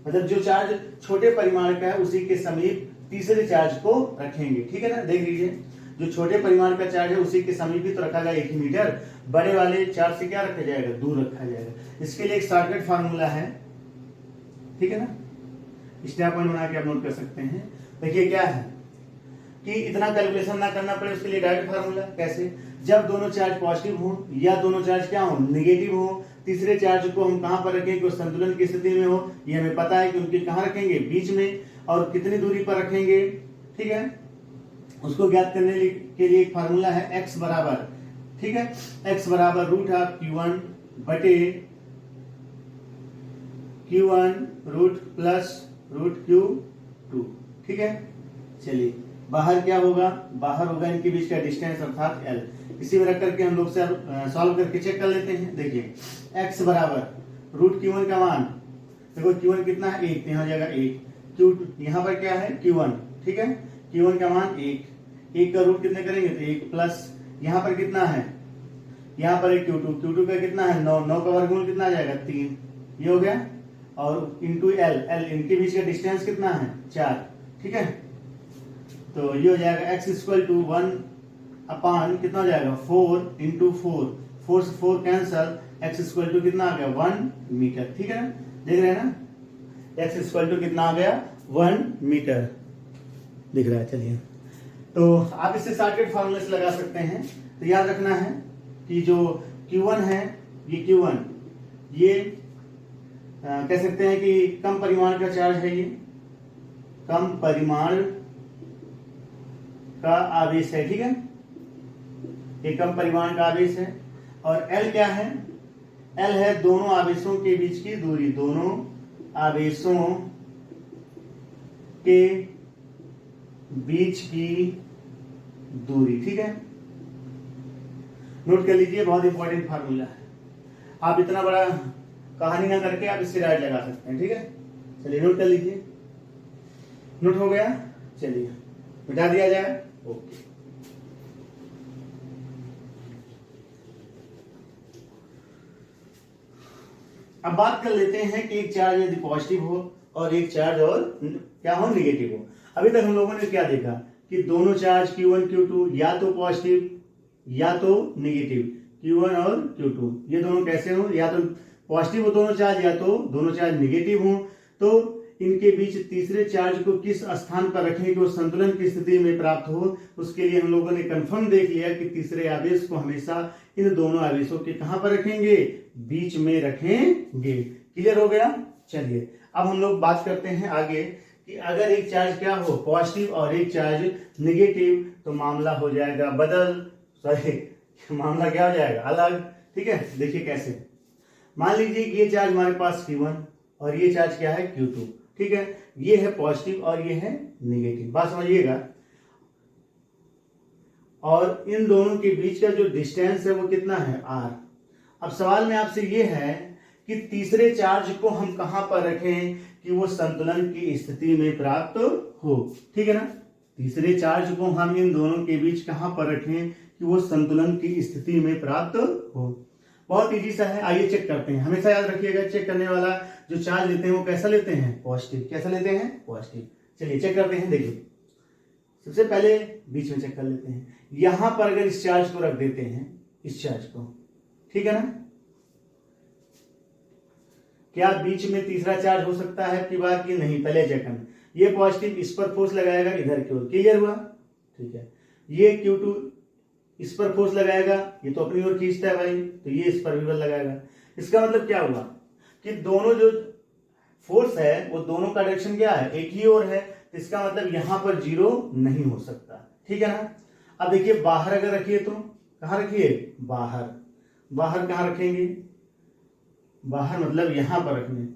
मतलब जो चार्ज छोटे परिमाण का है उसी के समीप तीसरे चार्ज को रखेंगे। ठीक है ना, देख लीजिए, जो छोटे परिमाण का चार्ज है उसी के समीप ही तो रखा गया 1 मीटर, बड़े वाले चार्ज से क्या रखा जाएगा, दूर रखा जाएगा। इसके लिए एक शॉर्टकट फार्मूला है, ठीक है ना, स्टेप पॉइंट बना के आप नोट कर सकते हैं। देखिए क्या है कि इतना कैलकुलेशन ना करना पड़े, उसके लिए डायरेक्ट फार्मूला। कैसे, जब दोनों चार्ज पॉजिटिव हो या दोनों चार्ज क्या हो, नेगेटिव हो, तीसरे चार्ज को हम कहां पर रखेंगे, वो संतुलन की स्थिति में हो, ये हमें पता है कि उनके कहां रखेंगे, बीच में, और कितनी दूरी पर रखेंगे। ठीक है, उसको ज्ञात करने के लिए एक फार्मूला है x बराबर, ठीक है, x बराबर रूट ऑफ q1 बटे q1 root plus root q2। ठीक है, चलिए बाहर क्या होगा, बाहर होगा इनके बीच का डिस्टेंस अर्थात l। इसी में रख करके हम लोग सॉल्व करके चेक कर लेते हैं। देखिए x बराबर रूट q1 का मान, देखो q1 कितना है, 1, यहाँ हो जाएगा 1, q2 यहाँ पर क्या है, q1, ठीक है, q1 का मान 1 का रूट कितने करेंगे तो 1 प्लस यहाँ पर कितना है, यहाँ पर एक q2 का कितना है 9 का वर्गमूल कितना आ जाएगा 3, ये हो गया, और इंटू l इनके बीच का डिस्टेंस कितना है 4। ठीक है, तो ये हो जाएगा x इक्वल टू 1 अपान कितना हो जाएगा 4 इंटू 4 से 4 कैंसल, x इक्वल टू कितना आ गया 1 मीटर। ठीक है, देख रहे हैं ना, x इक्वल टू कितना आ गया 1 मीटर दिख रहा है। चलिए, तो आप इससे शॉर्टकट फार्मूले से लगा सकते हैं। तो याद रखना है कि जो Q1 है, ये Q1 ये कह सकते हैं कि कम परिमाण का चार्ज है, ये कम परिमाण का आवेश है। ठीक है, ये कम परिमाण का आवेश है, और L क्या है, L है दोनों आवेशों के बीच की दूरी, दोनों आवेशों के बीच की दूरी। ठीक है, नोट कर लीजिए, बहुत इंपॉर्टेंट फार्मूला है। आप इतना बड़ा कहानी ना करके आप इससे डायरेक्ट लगा सकते हैं। ठीक है, चलिए नोट कर लीजिए, नोट हो गया, चलिए मिटा दिया जाए। ओके, अब बात कर लेते हैं कि एक चार्ज यदि पॉजिटिव हो और एक चार्ज और क्या हो, निगेटिव हो। अभी तक हम लोगों ने क्या देखा कि दोनों चार्ज Q1 Q2 या तो पॉजिटिव या तो निगेटिव, Q1 और Q2 ये दोनों कैसे हो, या तो पॉजिटिव हो दोनों चार्ज या तो दोनों चार्ज निगेटिव हो। तो इनके बीच तीसरे चार्ज को किस स्थान पर रखें कि वो संतुलन की स्थिति में प्राप्त हो, उसके लिए हम लोगों ने कंफर्म देख लिया कि तीसरे आवेश को हमेशा इन दोनों आवेशों के कहां पर रखेंगे, बीच में रखेंगे। क्लियर हो गया। चलिए अब हम लोग बात करते हैं आगे कि अगर एक चार्ज क्या हो पॉजिटिव और एक चार्ज निगेटिव, तो मामला हो जाएगा मामला क्या हो जाएगा अलग। ठीक है, देखिए कैसे, मान लीजिए कि ये चार्ज हमारे पास Q1 और ये चार्ज क्या है Q2। ठीक है, ये है पॉजिटिव और ये है निगेटिव, बात समझिएगा। और इन दोनों के बीच का जो डिस्टेंस है वो कितना है r। अब सवाल में आपसे ये है कि तीसरे चार्ज को हम कहां पर रखें कि वो संतुलन की स्थिति में प्राप्त हो। ठीक है ना, तीसरे चार्ज को हम इन दोनों के बीच कहां पर रखें कि वो संतुलन की स्थिति में प्राप्त हो। बहुत इजी सा है, आइए चेक करते हैं। हमेशा याद रखिएगा, चेक करने वाला जो चार्ज लेते हैं वो कैसा लेते हैं, पॉजिटिव। कैसा लेते हैं, पॉजिटिव। चलिए चेक करते हैं। देखिए सबसे पहले बीच में चेक कर लेते हैं। यहां पर अगर इस चार्ज को रख देते हैं, इस चार्ज को, ठीक है ना, क्या बीच में तीसरा चार्ज हो सकता है आपकी बात की नहीं, पहले चेक करना। ये पॉजिटिव इस पर फोर्स लगाएगा इधर की ओर, क्लियर हुआ। ठीक है, ये Q2 इस पर फोर्स लगाएगा, ये तो अपनी ओर खींचता है भाई, तो ये इस पर भी बल लगाएगा। इसका मतलब क्या हुआ कि दोनों जो फोर्स है वो दोनों का डायरेक्शन क्या है, एक ही ओर है। तो इसका मतलब यहां पर जीरो नहीं हो सकता। ठीक है ना। अब देखिए बाहर अगर रखिए तो कहां रखिए, बाहर। बाहर कहां रखेंगे, बाहर मतलब यहां पर रखने,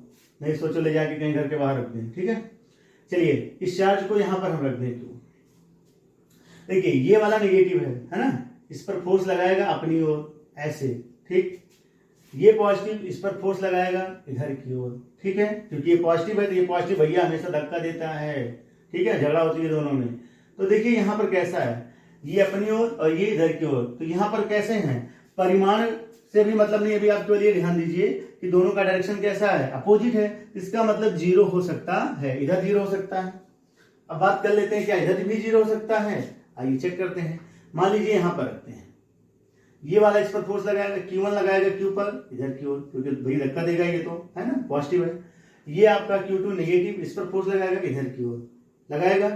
नहीं सोचो ले जाके कहीं घर के बाहर रख दें। ठीक है, चलिए इस चार्ज को यहां पर हम रख दें। क्यों, देखिए ये वाला नेगेटिव है ना, इस पर फोर्स लगाएगा अपनी ओर ऐसे। ठीक, ये पॉजिटिव इस पर फोर्स लगाएगा इधर की ओर। ठीक है, क्योंकि ये पॉजिटिव है तो ये पॉजिटिव भैया हमेशा धक्का देता है। ठीक है, झगड़ा होती है दोनों में। तो देखिए यहां पर कैसा है, ये अपनी ओर और ये इधर की ओर। तो यहाँ पर कैसे हैं, परिमाण से भी मतलब नहीं, अभी आप केवल ये ध्यान दीजिए कि दोनों का डायरेक्शन कैसा है, अपोजिट है। इसका मतलब जीरो हो सकता है, इधर जीरो हो सकता है। अब बात कर लेते हैं क्या इधर भी जीरो हो सकता है, आइए चेक करते हैं। मान लीजिए यहाँ पर रखते हैं, ये वाला इस पर फोर्स लगाएगा, Q1 लगाएगा Q पर इधर की ओर, क्योंकि भाई धक्का देगा ये तो है ना, पॉजिटिव है। ये आपका Q2 नेगेटिव, इस पर फोर्स लगाएगा इधर की ओर, लगाएगा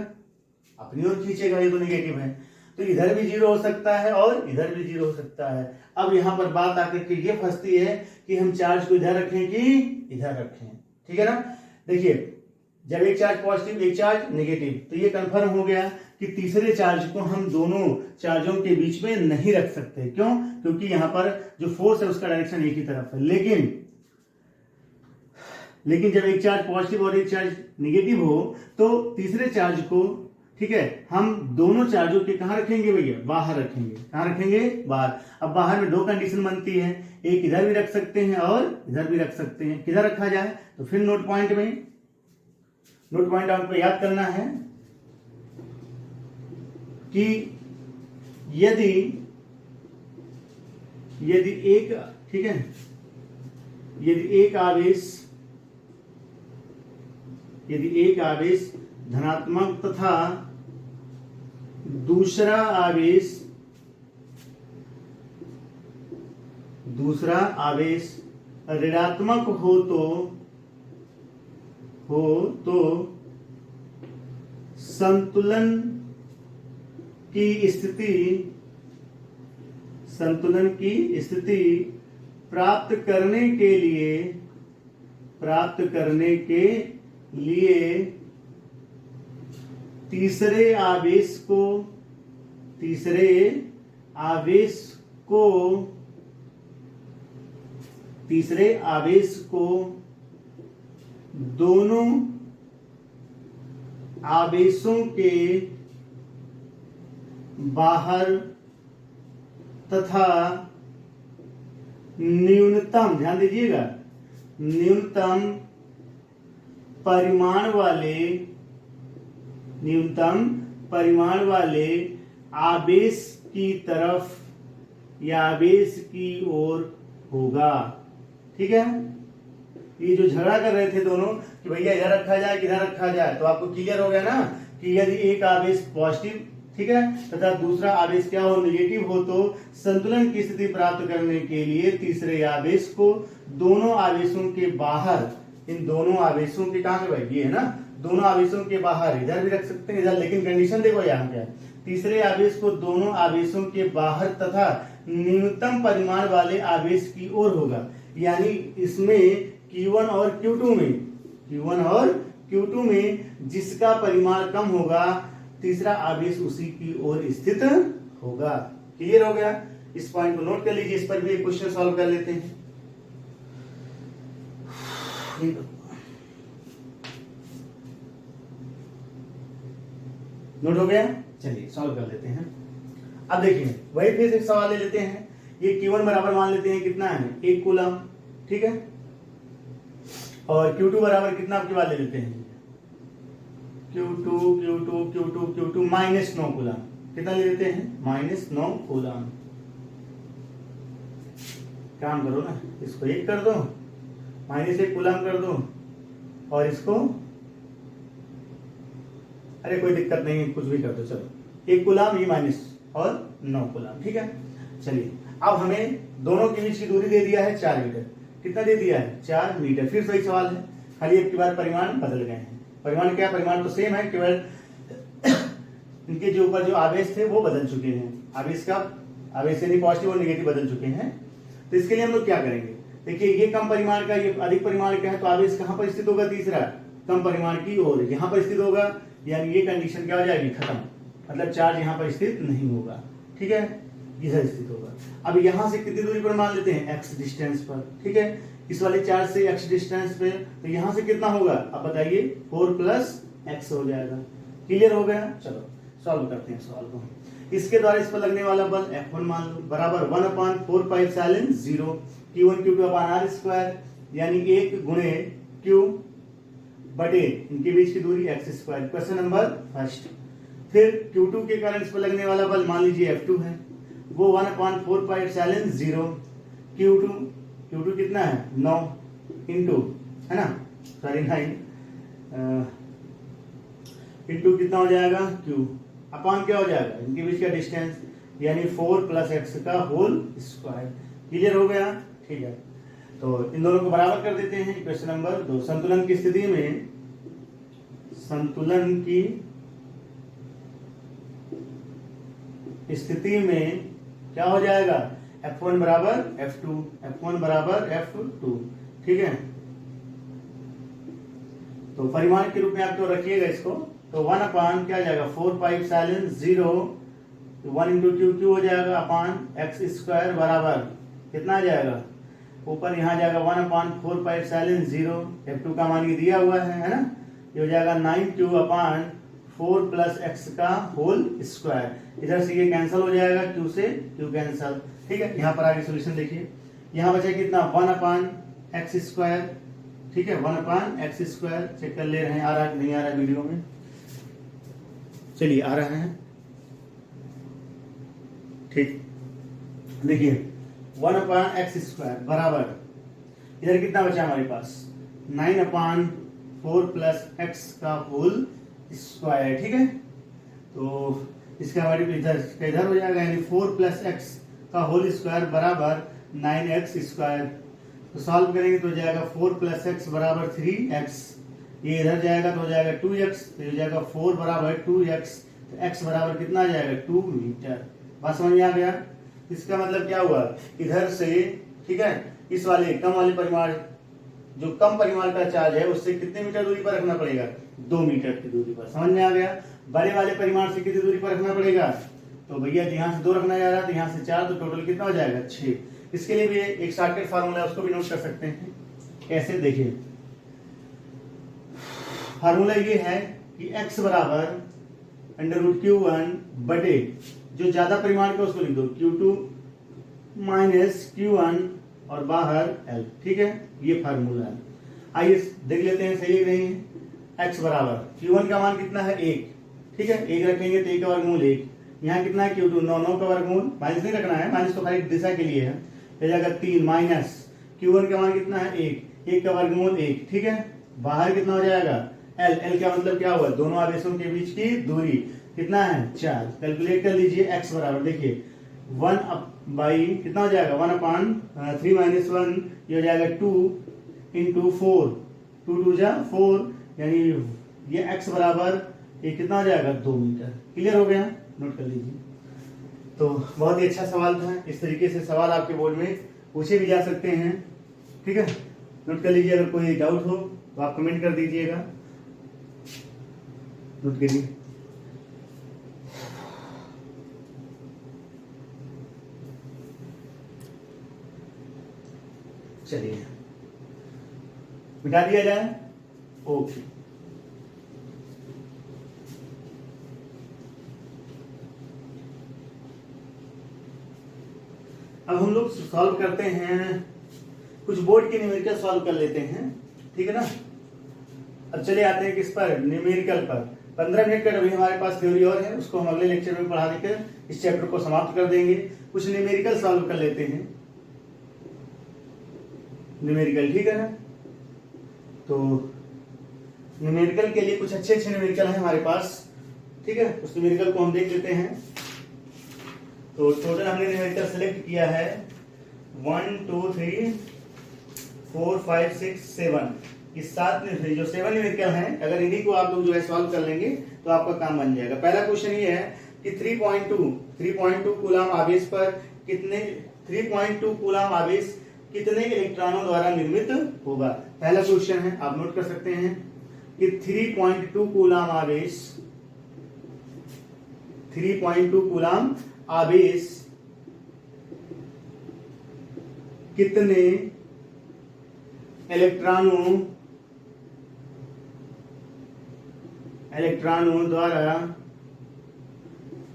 अपनी ओर खींचेगा, ये तो नेगेटिव है। तो इधर भी जीरो हो सकता है और इधर भी जीरो हो सकता है। अब यहाँ पर बात आकर के ये फंसती है कि हम चार्ज को इधर रखें कि इधर रखें, ठीक है ना। देखिए जब एक चार्ज पॉजिटिव एक चार्ज नेगेटिव, तो ये कंफर्म हो गया कि तीसरे चार्ज को हम दोनों चार्जों के बीच में नहीं रख सकते। क्यों, क्योंकि यहाँ पर जो फोर्स है उसका डायरेक्शन एक ही तरफ है। लेकिन जब एक चार्ज पॉजिटिव और एक चार्ज नेगेटिव हो तो तीसरे चार्ज को, ठीक है, हम दोनों चार्जों के कहां रखेंगे भैया, बाहर रखेंगे। कहां रखेंगे, बाहर। अब बाहर में दो कंडीशन बनती है, एक इधर भी रख सकते हैं और इधर भी रख सकते हैं। किधर रखा जाए, तो फिर नोट पॉइंट में, नोट पॉइंट आपको याद करना है कि यदि एक, ठीक है, यदि एक आवेश धनात्मक तथा दूसरा आवेश ऋणात्मक हो तो संतुलन की स्थिति प्राप्त करने के लिए तीसरे आवेश को दोनों आवेशों के बाहर तथा न्यूनतम, ध्यान दीजिएगा, न्यूनतम परिमाण वाले आवेश की तरफ या आवेश की ओर होगा। ठीक है, ये जो झगड़ा कर रहे थे दोनों कि भैया इधर रखा जाए किधर रखा जाए, तो आपको क्लियर हो गया ना कि यदि एक आवेश पॉजिटिव, ठीक है, तथा दूसरा आवेश क्या हो, नेगेटिव हो, तो संतुलन की स्थिति प्राप्त करने के लिए तीसरे आवेश को दोनों आवेशों के बाहर, इन दोनों आवेशों के कहां पे भाई, ये है ना, दोनों आवेशों के बाहर, इधर भी रख सकते हैं इधर, लेकिन कंडीशन देखो यहाँ क्या है, तीसरे आवेश को दोनों आवेशों के बाहर तथा न्यूनतम परिमाण वाले आवेश की ओर होगा। यानी इसमें Q1 और Q2 में जिसका परिमाण कम होगा तीसरा आवेश उसी की ओर स्थित होगा। क्लियर हो गया, इस पॉइंट को नोट कर लीजिए, इस पर भी एक क्वेश्चन सॉल्व कर लेते हैं। नोट हो गया, चलिए सॉल्व कर लेते हैं। अब देखिए वही फिर एक सवाल ले लेते हैं। ये Q1 बराबर मान लेते हैं कितना है, 1 कूलम, ठीक है, और Q2 बराबर कितना आपकी बात ले लेते हैं, Q2 माइनस 9 कूलम, कितना ले लेते हैं, माइनस 9 कूलम। काम करो ना, इसको 1 कर दो, माइनस 1 कूलम कर दो, और इसको, अरे कोई दिक्कत नहीं है, कुछ भी कर दो, चलो 1 कूलम, ये माइनस और 9 कूलम, ठीक है। चलिए अब हमें दोनों के बीच की दूरी दे दिया है 4 मीटर, कितना दे दिया है, 4 मीटर। फिर वही सवाल है, खाली एक बार परिमाण बदल गए हैं। परिमाण क्या, परिमाण तो सेम है, केवल इनके जो ऊपर जो आवेश थे वो बदल चुके हैं, आवेश यानी पॉजिटिव और नेगेटिव बदल चुके हैं। तो इसके लिए हम लोग क्या करेंगे, देखिए ये कम परिमाण का, ये अधिक परिमाण का है, तो आवेश कहां पर स्थित होगा, तीसरा कम परिमाण की ओर यहां पर स्थित होगा, यानी ये कंडीशन क्या हो जाएगी, खत्म, मतलब चार्ज यहां पर स्थित नहीं होगा, ठीक है, इधर स्थित होगा। अब यहां से कितनी दूरी पर मान लेते हैं, x डिस्टेंस पर, ठीक है, इस वाले चार्ज से x डिस्टेंस पे, तो यहां से कितना होगा, अब बताइए, 4 + x हो जाएगा। क्लियर हो गया, चलो सॉल्व करते हैं सवाल को। इसके द्वारा इस पर लगने वाला बल F1 मान लो बराबर 1/4πε0 Q1 Q2/r², यानी 1 गुणे Q बटे इनके बीच की दूरी x²। क्वेश्चन नंबर फर्स्ट, फिर Q2 के कारण इस पर लगने वाला बल मान लीजिए F2 है, वो 1/4πε0 Q2 कितना है 9 इंटू, है ना, सॉरी 9 इंटू कितना हो जाएगा Q अपॉन क्या हो जाएगा इनके बीच का डिस्टेंस, यानी 4 + x का होल स्क्वायर। क्लियर हो गया? ठीक है, तो इन दोनों को बराबर कर देते हैं। क्वेश्चन नंबर 2, संतुलन की स्थिति में क्या हो जाएगा, F1 बराबर F2, ठीक है। तो परिमाण के रूप में आप तो रखिएगा इसको, तो 1 अपान क्या जाएगा 4πε0 1 इंटू Q हो जाएगा अपान x² बराबर कितना आ जाएगा, ऊपर यहाँ जाएगा 1/4πε0, F2 का मान ये दिया हुआ है ना, ये हो जाएगा 9Q अपान 4 + x का होल स्क्वायर। इधर से ये कैंसिल हो जाएगा, Q से Q कैंसिल, ठीक है। यहाँ पर आगे सोल्यूशन देखिए, यहाँ बचा कितना 1/x², ठीक है, 1/x²। चेक कर ले रहे हैं आ रहा नहीं आ रहा वीडियो में, चलिए आ रहा है, ठीक। देखिए 1/x² बराबर इधर कितना बचा हमारे पास 9/4 + x का होल स्क्वायर, ठीक है। तो इसका वैल्यू इधर हो जाएगा, यानी 4 + x का होल स्क्वायर बराबर 9x²। तो सॉल्व करेंगे तो हो जाएगा 4 + x बराबर 3x, ये इधर जाएगा तो हो जाएगा 2x, तो हो जाएगा 4 बराबर 2x, तो x बराबर कितना आ जाएगा 2 मीटर। बात समझ में आ गया? इसका मतलब क्या हुआ, इधर से, ठीक है, इस वाले कम वाले परिमाण, जो कम परिमाण का चार्ज है उससे कितने मीटर दूरी पर रखना पड़ेगा, 2 मीटर की दूरी पर। समझ में आ गया? बड़े वाले परिमाण से कितनी दूरी पर रखना पड़ेगा, तो भैया यहाँ से 2 रखना जा रहा है, तो यहाँ से 4, तो टोटल कितना हो जाएगा 6। इसके लिए भी एक शॉर्टकट फार्मूला है, उसको भी नोट कर सकते हैं। कैसे, देखिए फार्मूला ये है कि x बराबर √Q1 बटे जो ज्यादा परिमाण का उसको लिख दो Q2 - Q1 और बाहर L, ठीक है, ये फार्मूला है। आइए देख लेते हैं सही है कि नहीं है। x बराबर Q1 का मान कितना है 1, ठीक है, 1 रखेंगे तो 1 का वर्गमूल 1, यहाँ कितना है Q2 9 का वर्गमूल, माइनस नहीं रखना है, माइनस तो खाली दिशा के लिए है, हो जाएगा 3 माइनस Q1 का मान कितना है 1 का वर्गमूल 1, ठीक है, बाहर कितना हो जाएगा L का मतलब क्या हुआ, दोनों आवेशों के बीच की दूरी कितना है 4। कैलकुलेट कर लीजिए, x बराबर देखिए 1 कितना हो जाएगा 1/3 - 1, ये हो जाएगा 2 × 4, 2 2 जा 4, यानी ये x बराबर ये कितना हो जाएगा 2 मीटर। क्लियर हो गया? नोट कर लीजिए। तो बहुत ही अच्छा सवाल था, इस तरीके से सवाल आपके बोर्ड में पूछे भी जा सकते हैं, ठीक है। नोट कर लीजिए, अगर कोई डाउट हो तो आप कमेंट कर दीजिएगा। नोट करिए। चलिए मिटा दिया जाए, ओके। अब हम लोग सॉल्व करते हैं, कुछ बोर्ड के न्यूमेरिकल सॉल्व कर लेते हैं, ठीक है ना। अब चले आते हैं किस पर, न्यूमेरिकल पर। 15 मिनट का अभी हमारे पास थ्योरी और है, उसको हम अगले लेक्चर में पढ़ा देकर इस चैप्टर को समाप्त कर देंगे। कुछ न्यूमेरिकल सॉल्व कर लेते हैं, न्यूमेरिकल, ठीक है ना। तो न्यूमेरिकल के लिए कुछ अच्छे न्यूमेरिकल हैं हमारे पास, ठीक है, उस न्यूमेरिकल को हम देख लेते हैं। तो टोटल हमने न्यूमेरिकल सेलेक्ट किया है 1 2 3 4 5 6 7, इस 7 में जो 7 न्यूमेरिकल हैं, अगर इन्हीं को आप लोग जो है सॉल्व कर लेंगे तो आपका काम बन जाएगा। पहला क्वेश्चन ये है कि 3.2 कूलम आवेश पर कितने 3.2 कूलम आवेश कितने इलेक्ट्रॉनों द्वारा निर्मित होगा। पहला क्वेश्चन है, आप नोट कर सकते हैं कि 3.2 कूलम आवेश 3.2 कूलम आवेश कितने इलेक्ट्रॉनों द्वारा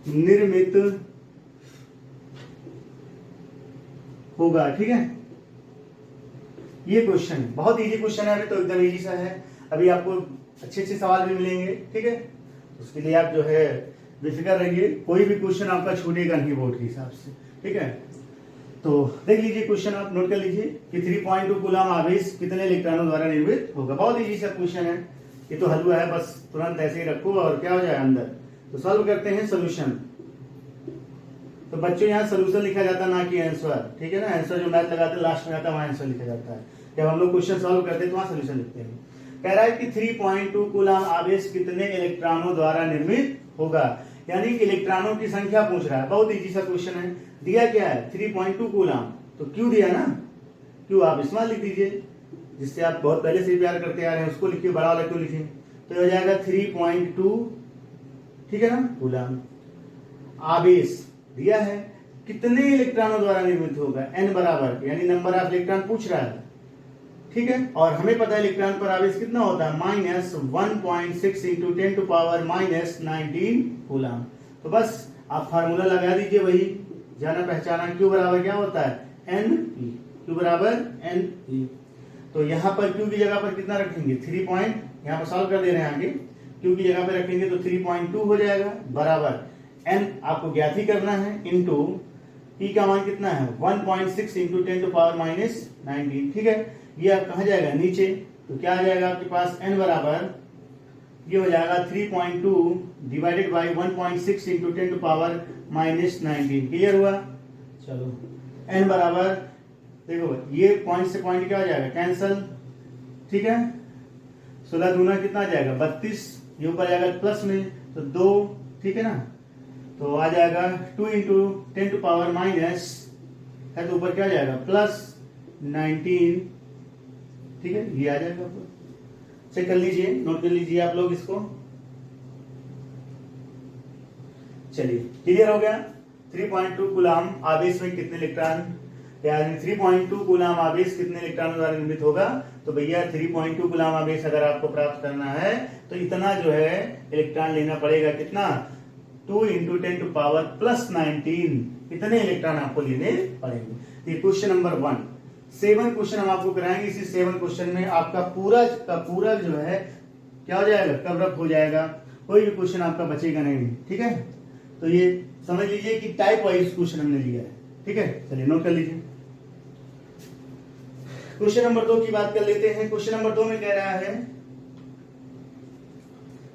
निर्मित होगा, ठीक है। ये क्वेश्चन बहुत इजी क्वेश्चन है, अभी तो एकदम इजी सा है, अभी आपको अच्छे अच्छे सवाल भी मिलेंगे, ठीक है। उसके लिए आप जो है बेफिक्र रहिए, कोई भी क्वेश्चन आपका छूटेगा नहीं बोर्ड के हिसाब से, ठीक है। तो देख लीजिए क्वेश्चन, आप नोट कर लीजिए कि 3.2 कूलम आवेश कितने इलेक्ट्रॉनों द्वारा निर्मित होगा। बहुत इजी सा क्वेश्चन है, ये तो हलवा है, बस तुरंत ऐसे ही रखो और क्या हो जाए अंदर। तो सॉल्व करते हैं सोल्यूशन। तो बच्चों यहाँ सोल्यूशन लिखा जाता है ना कि आंसर, ठीक है ना। आंसर जो मैथ लगाते हैं लास्ट में आता है वहां आंसर लिखा जाता है। जब हम लोग क्वेश्चन सॉल्व करते हैं तो वहां सोल्यूशन लिखते हैं। कह रहा है कि 3.2 कूलम आवेश कितने इलेक्ट्रॉनों द्वारा निर्मित होगा, यानी कि इलेक्ट्रॉनों की संख्या पूछ रहा है। बहुत इजी सा क्वेश्चन है। दिया क्या है 3.2 कूलम, तो क्यू दिया ना, क्यू आप स्मॉल लिख दीजिए, जिससे आप बहुत पहले से प्यार करते आ रहे हैं उसको लिखिए, बड़ा वाला क्यों लिखिए। तो हो जाएगा 3.2, ठीक है ना, कूलम। आवेश दिया है, कितने इलेक्ट्रॉनों द्वारा निर्मित होगा, n बराबर, यानी नंबर ऑफ इलेक्ट्रॉन पूछ रहा है, ठीक है। और हमें पता है इलेक्ट्रॉन पर आवेश कितना होता है, -1.6 इंटू 10 टू पावर -19 कूलम। तो बस आप फार्मूला लगा दीजिए, वही जाना पहचाना, क्यू बराबर क्या होता है n e, क्यू बराबर n e। तो यहाँ पर क्यू की जगह पर कितना रखेंगे 3 पॉइंट, यहाँ पर सॉल्व कर दे रहे हैं आगे, क्यू की जगह पर रखेंगे तो 3.2 हो जाएगा, बराबर n आपको ज्ञात ही करना है, इंटू e का मान कितना है 1.6 इंटू 10 टू पावर -19, ठीक है। ये आप कहा जाएगा नीचे, तो क्या आ जाएगा आपके पास n बराबर, ये हो जाएगा 3.2 divided by 1.6 into 10 to power -19। Clear हुआ। चलो n बराबर, देखो ये पॉइंट से पॉइंट क्या हो जाएगा कैंसल, ठीक है। 16 दूना कितना आ जाएगा 32, ये ऊपर जाएगा प्लस में तो 2, ठीक है ना। तो आ जाएगा 2 इंटू 10 टू पावर माइनस है, तो ऊपर क्या आ जाएगा +19, ठीक है, ये आ जाएगा ऊपर। चेक कर लीजिए, नोट कर लीजिए आप लोग इसको। चलिए क्लियर हो गया। 3.2 कूलम आवेश में कितने इलेक्ट्रॉन, यानी 3.2 कूलम आवेश कितने इलेक्ट्रॉनों द्वारा निर्मित होगा। तो भैया 3.2 कूलम आवेश अगर आपको प्राप्त करना है तो इतना जो है इलेक्ट्रॉन लेना पड़ेगा, कितना 2 इंटू 10 टू पावर +19, इतने इलेक्ट्रॉन आपको लेने पड़ेंगे। ये क्वेश्चन नंबर 1। 7 क्वेश्चन हम आपको कराएंगे। इसी 7 क्वेश्चन में आपका पूरा का पूरा जो है क्या हो जाएगा, कवर अप हो जाएगा, कोई भी क्वेश्चन आपका बचेगा नहीं, ठीक है। तो ये समझ लीजिए कि टाइप वाइज क्वेश्चन हमने लिया है, ठीक है। चलिए नोट कर लीजिए। क्वेश्चन नंबर 2 की बात कर लेते हैं। क्वेश्चन नंबर 2 में कह रहा है,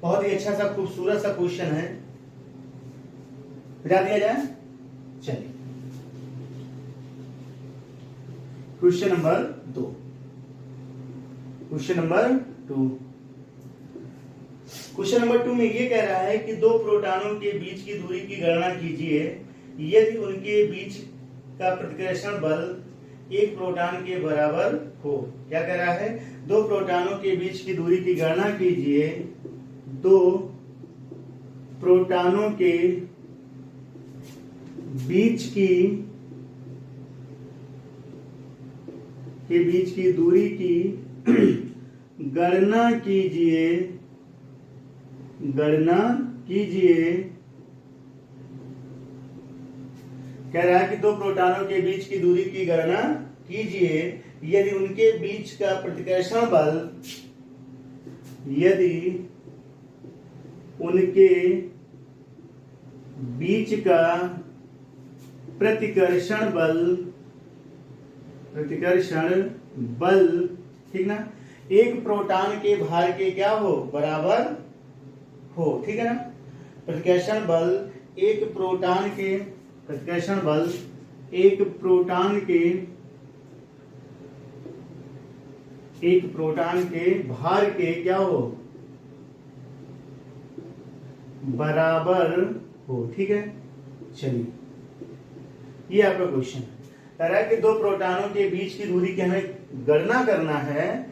बहुत ही अच्छा सा खूबसूरत सा क्वेश्चन है, बता दिया जाए। चलिए question number 2, question number 2। Question number 2 में ये कह रहा है कि दो प्रोटॉनों के बीच की दूरी की गणना कीजिए यदि उनके बीच का प्रतिकर्षण बल एक प्रोटॉन के बराबर हो। क्या कह रहा है, दो प्रोटॉनों के बीच की दूरी की गणना कीजिए, दो प्रोटॉनों के बीच की दूरी की गणना कीजिए कह रहा है कि दो प्रोटॉनों के बीच की दूरी की गणना कीजिए यदि उनके बीच का प्रतिकर्षण बल, ठीक ना, एक प्रोटॉन के भार के क्या हो, बराबर हो, ठीक है ना। प्रतिकर्षण बल एक प्रोटॉन के भार के क्या हो, बराबर हो, ठीक है। चलिए ये आपका क्वेश्चन है। कह रहा है कि दो प्रोटॉनों के बीच की दूरी की हमें गणना करना है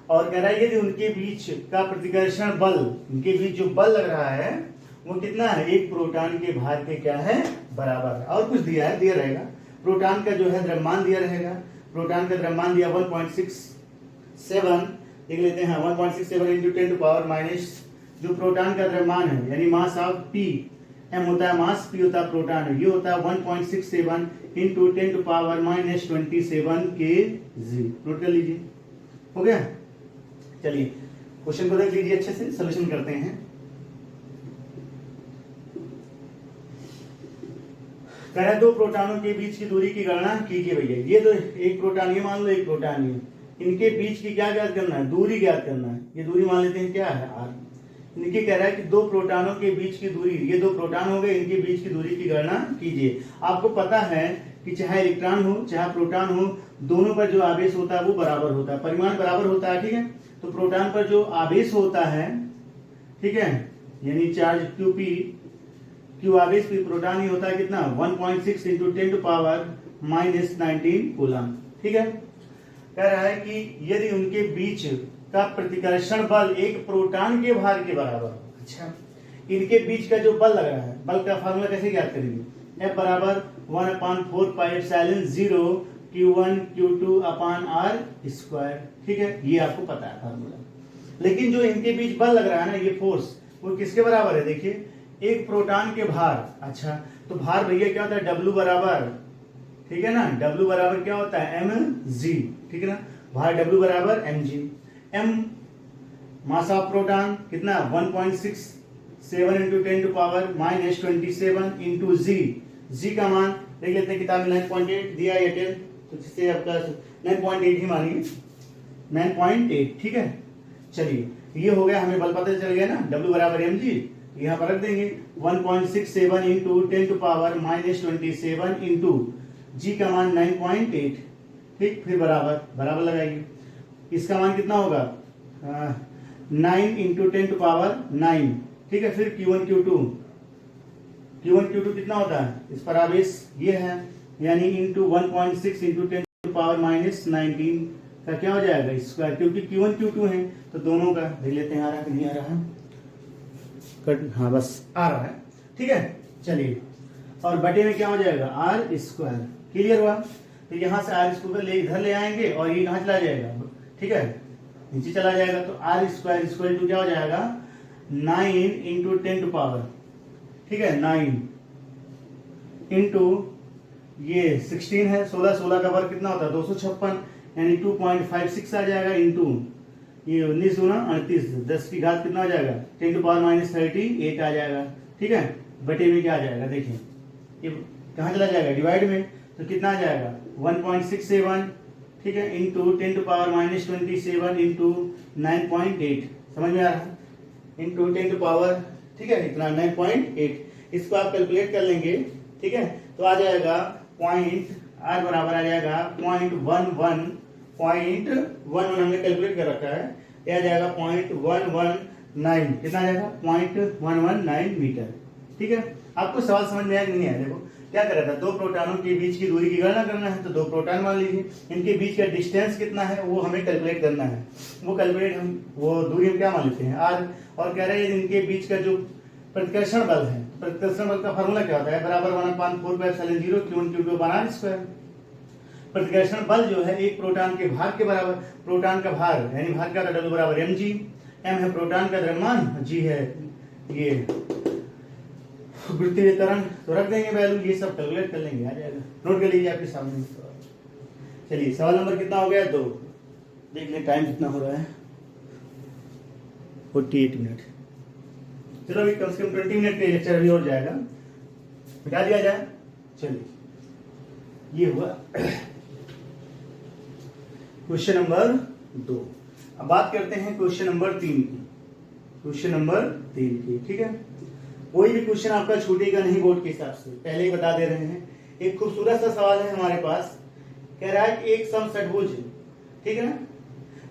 और कह रहा है यदि उनके बीच का प्रतिकर्षण बल, उनके बीच जो बल लग रहा है वो कितना है, एक प्रोटॉन के भार के क्या है, बराबर है। और कुछ दिया रहेगा, प्रोटॉन का जो है द्रव्यमान दिया रहेगा, प्रोटॉन का द्रव्यमान दिया 1.67, देख लेते हैं 1.67 इंटू 10 टू पावर माइनस, जो प्रोटॉन का द्रव्यमान है यानी मास ऑफ पी, m होता है मास, p होता है प्रोटॉन, ये होता है 1.67 into 10 to power -27 kg। Note कर लीजिए, हो गया। चलिए क्वेश्चन को देख लीजिए अच्छे से, सोल्यूशन करते हैं। कह रहा है दो प्रोटॉनों के बीच की दूरी की गणना कीजिए भैया। ये तो एक प्रोटॉन, ये मान लो एक प्रोटॉन, ये इनके बीच की क्या ज्ञात करना है, दूरी ज्ञात करना है। ये दूरी मान लेते हैं क्या है, आर। इनके कह रहा है कि दो प्रोटॉनों के बीच की दूरी, ये दो प्रोटॉन हो गए, इनके बीच की दूरी की गणना कीजिए। आपको पता है कि चाहे इलेक्ट्रॉन हो चाहे प्रोटॉन हो, दोनों पर जो आवेश होता है वो बराबर होता है, परिमाण बराबर होता है, ठीक है। तो प्रोटॉन पर जो आवेश होता है, ठीक है, यानी चार्ज क्यूपी, क्यू आवेश भी प्रोटॉन ही होता है कितना, 1.6 इंटू 10⁻⁻19 कूलम, ठीक है। कह रहा है कि यदि उनके बीच का प्रतिकर्षण बल एक प्रोटॉन के भार के बराबर हो। अच्छा, इनके बीच का जो बल लग रहा है, बल का फार्मूला कैसे ज्ञात करेंगे, F बराबर 1/4πε0 Q1 Q2 अपान R स्क्वायर, ठीक है, ये आपको पता है फार्मूला। लेकिन जो इनके बीच बल लग रहा है ना, ये फोर्स, वो किसके बराबर है, देखिए एक प्रोटॉन के भार। अच्छा, तो भार भैया क्या होता है, W बराबर, ठीक है ना, W बराबर क्या होता है, mg, ठीक है ना, भार W बराबर mg। m mass of proton कितना, 1.67 इंटू 10⁻⁻27 इंटू g का मान देख लेते हैं, किताब में 9.8 दिया है 10, तो जिससे आपका 9.8 ही मानिए, 9.8, ठीक है। चलिए, ये हो गया, हमें बल पता चल गया ना, W बराबर mg, यहाँ पर रख देंगे 1.67 इंटू 10⁻⁻27 इंटू g का मान 9.8, ठीक, फिर बराबर लगाएंगे, इसका मान कितना होगा 9 इंटू 10⁻9, ठीक है। फिर Q1 Q2 कितना होता है, इस पर आवेश ये है, यानी इंटू 1.6 इंटू 10⁻⁻19 का क्या हो जाएगा स्क्वायर, क्योंकि Q1 Q2 है तो दोनों का देख लेते हैं, आ रहा है कि नहीं आ रहा है, कट, हाँ बस आ रहा है, ठीक है। चलिए, और बटे में क्या हो जाएगा, R स्क्वायर, क्लियर हुआ। तो यहाँ से R स्क्वायर इधर ले आएंगे और ये कहाँ चला जाएगा, ठीक है, नीचे चला जाएगा, तो R स्क्वायर इक्वल टू क्या हो जाएगा, 9 इंटू 10⁻, ठीक है, 9 इंटू ये 16 है, 16 का वर्ग कितना होता है 256, यानी 2.56 आ जाएगा, इंटू ये 19 गुना 38, 10 की घात कितना आ जाएगा 10⁻⁻38 आ जाएगा, ठीक है। बटे में क्या आ जाएगा, देखिए ये कहाँ चला जाएगा, डिवाइड में, तो कितना आ जाएगा 1.67, ठीक है, इंटू 10⁻⁻27 इंटू 9.8, समझ में आ रहा है, इंटू 10⁻, ठीक है, इतना 9.8, इसको आप कैलकुलेट कर लेंगे, ठीक है, तो आ जाएगा पॉइंट, R बराबर आ जाएगा 0.11 हमने कैलकुलेट कर रखा है, यह आ जाएगा 0.119, कितना आ जाएगा 0.119 मीटर, ठीक है। आपको सवाल समझ में आया कि नहीं आया, देखो क्या कर रहा था, दो प्रोटॉनों के बीच की दूरी की गणना करना है, तो दो प्रोटॉन मान लीजिए, इनके बीच का डिस्टेंस कितना है वो हमें कैलकुलेट करना है, वो दूरी हम क्या मान लेते हैं R, और कह रहे हैं इनके बीच का जो प्रतिकर्षण बल है, प्रतिकर्षण बल का फॉर्मूला क्या होता है, बराबर 1/4πε0 Q1 Q2 अपान स्क्वायर। प्रतिकर्षण बल जो है एक प्रोटॉन के भार के बराबर, प्रोटॉन का भार यानी भार क्या होता है, W बराबर mg, m है प्रोटॉन का द्रव्यमान, g है ये वृत्तीय त्वरण, तो रख देंगे वैल्यू, ये सब कैलकुलेट कर लेंगे, आ जाएगा, नोट कर लीजिए आपके सामने। चलिए, सवाल नंबर कितना हो गया, 2, देख लें टाइम कितना हो रहा है, 48 मिनट। चलो अभी कम से कम 20 मिनट का लेक्चर अभी और जाएगा, मिटा दिया जाए। चलिए, ये हुआ क्वेश्चन नंबर 2। अब बात करते हैं क्वेश्चन नंबर 3 की, क्वेश्चन नंबर 3 की, ठीक है। कोई भी क्वेश्चन आपका छूटेगा नहीं बोर्ड के हिसाब से, पहले ही बता दे रहे हैं। एक खूबसूरत सा सवाल है हमारे पास, कह रहा है कि एक समषटभुज, ठीक है ना,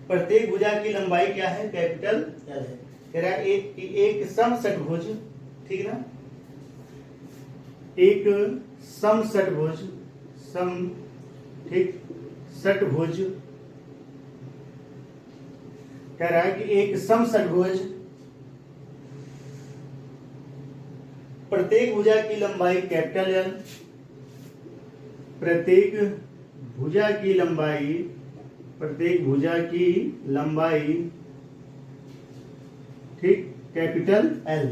प्रत्येक भुजा की लंबाई क्या है, कैपिटल L है। कह रहा है एक समषटभुज, ठीक है ना, एक समषटभुज, ठीक, षटभुज, कह रहा है कि एक समषटभुज प्रत्येक भुजा की लंबाई कैपिटल L, प्रत्येक भुजा की लंबाई, ठीक, कैपिटल L,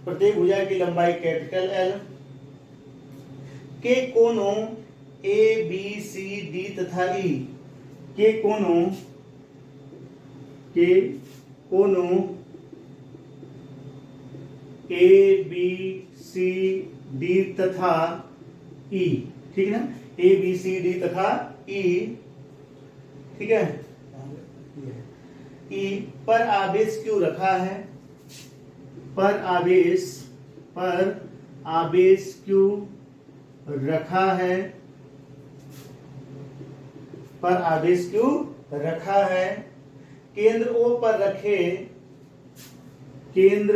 प्रत्येक भुजा की लंबाई कैपिटल L के कोनों A B C D तथा E, के कोनों A B C D तथा ई, ठीक है ना, ए बी सी डी तथा ई, ठीक है, ई पर आवेश क्यू रखा है, पर आवेश क्यू रखा है, पर आवेश क्यू रखा है, केंद्र ओ पर रखे, केंद्र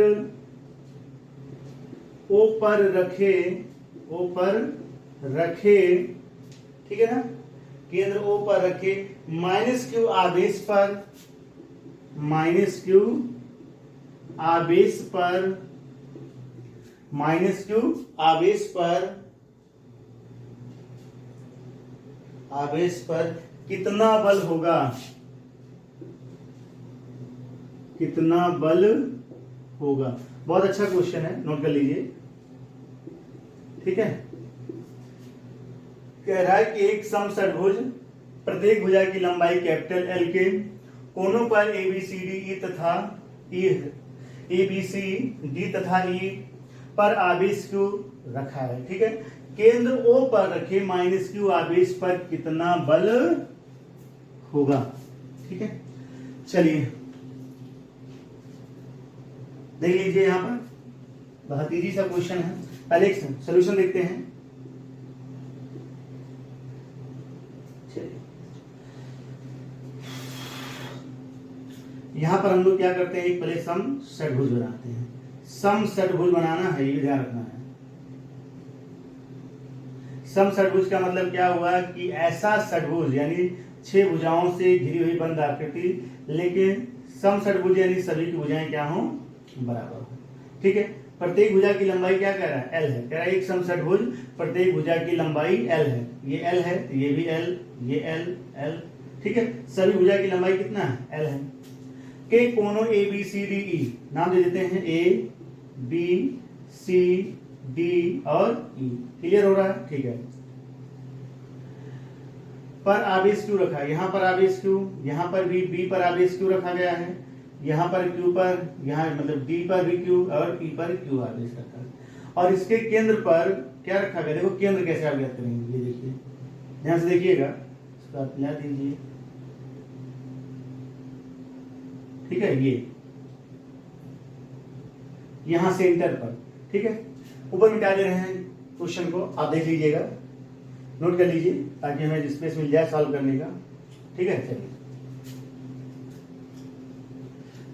ओ पर रखे, ठीक है ना, केंद्र ओ पर रखे, माइनस क्यू आवेश पर, माइनस क्यू आवेश पर कितना बल होगा, कितना बल होगा। बहुत अच्छा क्वेश्चन है, नोट कर लीजिए, ठीक है। कह रहा है कि एक समषटभुज प्रत्येक भुजा की लंबाई कैपिटल एल के कोनों पर A B C D E तथा ई पर आवेश क्यू रखा है, ठीक है। केंद्र ओ पर रखे माइनस क्यू आवेश पर कितना बल होगा, ठीक है। चलिए देख लीजिए, यहां पर बहुत इजी सा क्वेश्चन है। पहले एक सॉल्यूशन देखते हैं। यहां पर हम लोग क्या करते हैं, एक पहले सम षटभुज बनाते हैं। सम षटभुज बनाना है, ये ध्यान रखना है। सम षटभुज का मतलब क्या हुआ कि ऐसा षटभुज यानी 6 भुजाओं से घिरी हुई बंद आकृति, लेकिन सम षटभुज यानी सभी की भुजाएं क्या हो, बराबर हो, ठीक है। प्रत्येक भुजा की लंबाई क्या कह रहा है, एल है। कह रहा है एक सम षटभुज प्रत्येक भुजा की लंबाई एल है, ये एल है, ये भी एल, ये एल, एल, ठीक है। सभी भुजा की लंबाई कितना है, एल है। के कोनों A B C D E, नाम दे देते हैं ए बी सी डी और ई। क्लियर हो रहा है, ठीक है। पर आवेश क्यू रखा है, यहां पर आवेश क्यू, यहां पर भी बी पर आवेश क्यू रखा गया है, यहां पर क्यू पर, यहां मतलब डी पर भी क्यू और ई पर क्यू आवेश रखा है। और इसके केंद्र पर क्या रखा गया, देखो केंद्र कैसे आप ज्ञात करेंगे, ये देखिए, ध्यान से देखिएगा, इसको आप मिला दीजिए, ठीक है। ये यहां सेंटर पर, ठीक है। ऊपर मिटा दे रहे हैं क्वेश्चन को, आप देख लीजिएगा, नोट कर लीजिए ताकि हमें स्पेस मिल जाए सॉल्व करने का, ठीक है। चलिए,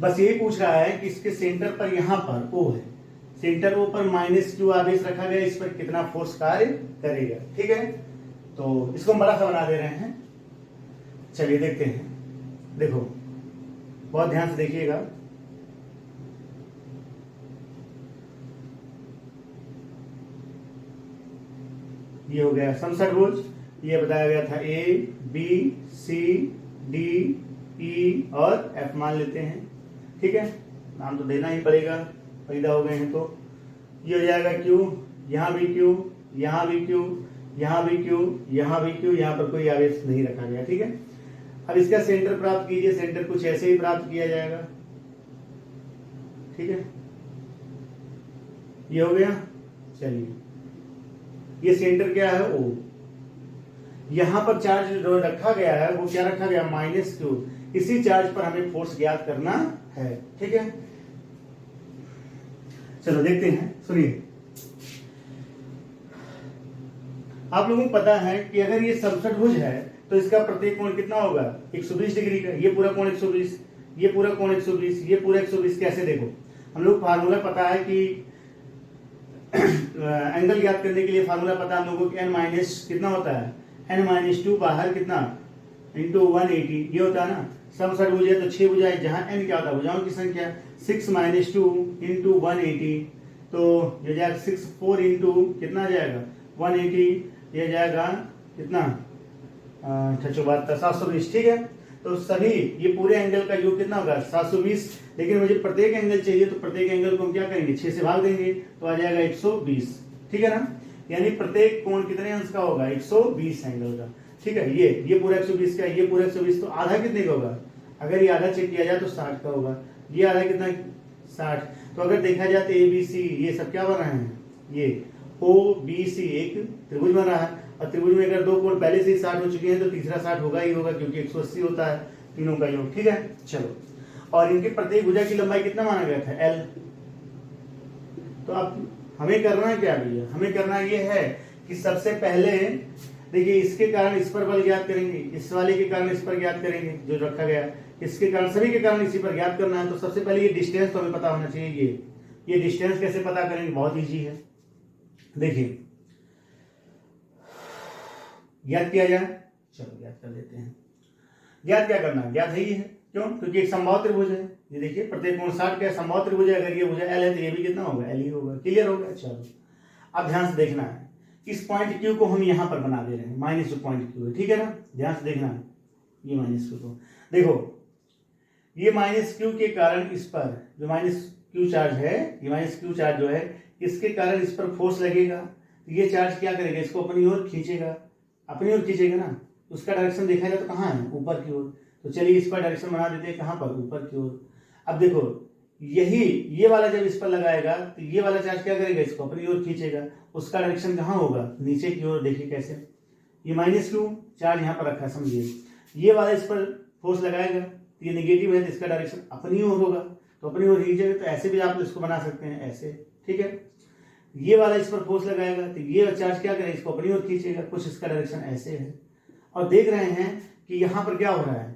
बस यही पूछ रहा है कि इसके सेंटर पर यहां पर ओ है, सेंटर ओ पर माइनस क्यू आवेश रखा गया, इस पर कितना फोर्स कार्य करेगा, ठीक है। तो इसको हम बड़ा सा बना दे रहे हैं। चलिए देखते हैं, देखो बहुत ध्यान से देखिएगा। ये हो गया समषटभुज, ये बताया गया था A B C D E और एफ मान लेते हैं, ठीक है। नाम तो देना ही पड़ेगा, पैदा हो गए हैं तो। ये हो जाएगा क्यू, यहां भी क्यू, यहां भी क्यू, यहां भी क्यू, यहां भी क्यू, यहां पर कोई आवेश नहीं रखा गया, ठीक है। अब इसका सेंटर प्राप्त कीजिए, सेंटर कुछ ऐसे ही प्राप्त किया जाएगा, ठीक है। ये हो गया। चलिए, ये सेंटर क्या है, ओ। यहां पर चार्ज जो रखा गया है वो क्या रखा गया, माइनस क्यू। इसी चार्ज पर हमें फोर्स ज्ञात करना है, ठीक है। चलो देखते हैं, सुनिए। आप लोगों को पता है कि अगर ये समषटभुज है तो इसका प्रत्येक कोण कितना होगा, 120 डिग्री का। ये पूरा कोण 120, ये पूरा कोण 120, ये पूरा 120। कैसे, देखो हम लोग फार्मूला पता है कि एंगल ज्ञात करने के लिए फार्मूला पता है हम लोगों को, n माइनस कितना होता है, n-2 बाहर कितना इंटू 180, ये होता है ना। समषटभुज है तो 6 भुजाएं, जहां n क्या होता है, भुजाओं की संख्या, 6 - 2 इंटू 180, तो ये जाएगा 6 4 इंटू कितना आ जाएगा 180, ये जाएगा कितना 720, ठीक है। तो सभी ये पूरे एंगल का योग कितना होगा 720, लेकिन मुझे प्रत्येक एंगल चाहिए तो प्रत्येक एंगल को हम क्या करेंगे 6 से भाग देंगे तो आ जाएगा 120, ठीक है ना। यानी प्रत्येक कोण कितने अंश का होगा, 120 एंगल का, ठीक है। ये पूरा 120 का, ये पूरा 120, तो आधा कितने का होगा, अगर ये आधा चेक किया जाए तो 60 का होगा। ये आधा कितना 60, तो अगर देखा जाए तो ए बी सी ये सब क्या बन रहे हैं, ये ओ बी सी एक त्रिभुज बन रहा है, और त्रिभुज में अगर दो कोण पहले से ही 60 हो चुके हैं तो तीसरा 60 होगा ही होगा, क्योंकि 180 होता है तीनों का योग। ठीक है, चलो, और इनके प्रत्येक भुजा की लंबाई कितना माना गया था, एल। तो अब हमें करना है क्या भैया, हमें करना ये है कि सबसे पहले देखिए इसके कारण इस पर बल ज्ञात करेंगे, इस वाले के कारण इस पर ज्ञात करेंगे जो रखा गया, इसके कारण सभी के कारण इसी पर ज्ञात करना है। तो सबसे पहले ये डिस्टेंस तो हमें पता होना चाहिए। ये डिस्टेंस कैसे पता करेंगे, बहुत इजी है। देखिए ज्ञात किया जाए, चलो ज्ञात कर लेते हैं। ज्ञात क्या करना है, ज्ञात है ही है, क्यों, क्योंकि एक समबाहु त्रिभुज है। ये देखिए प्रत्येक कोण 60 का समबाहु त्रिभुज है, अगर ये भुजा एल है तो ये भी कितना होगा, एल ही होगा। क्लियर हो गया, चलो अब ध्यान से देखना है, इस पॉइंट क्यू को हम यहां पर बना दे रहे हैं, माइनस जो पॉइंट क्यू है, ठीक है ना, ध्यान से देखना है। ये माइनस क्यू को देखो, ये माइनस क्यू के कारण इस पर जो माइनस क्यू चार्ज है, ये माइनस क्यू चार्ज जो है, इसके कारण इस पर फोर्स लगेगा, तो ये चार्ज क्या करेगा, इसको अपनी ओर खींचेगा, अपनी ओर खींचेगा ना। उसका डायरेक्शन देखा जाए तो कहाँ है, ऊपर की ओर। तो चलिए इस पर डायरेक्शन बना देते हैं, कहाँ पर, ऊपर की ओर। अब देखो यही ये वाला जब इस पर लगाएगा तो ये वाला चार्ज क्या करेगा, इसको अपनी ओर खींचेगा, उसका डायरेक्शन कहाँ होगा, नीचे की ओर। देखिए कैसे, ये माइनस क्यू चार्ज यहाँ पर रखा है, समझिए, ये वाला इस पर फोर्स लगाएगा तो ये नेगेटिव है, तो इसका डायरेक्शन अपनी ओर होगा, तो अपनी ओर खींचेगा। तो ऐसे भी आप इसको बना सकते हैं, ऐसे, ठीक है। ये वाला इस पर फोर्स लगाएगा तो ये चार्ज क्या करेगा, इसको अपनी ओर खींचेगा, कुछ इसका डायरेक्शन ऐसे है। और देख रहे हैं कि यहाँ पर क्या हो रहा है,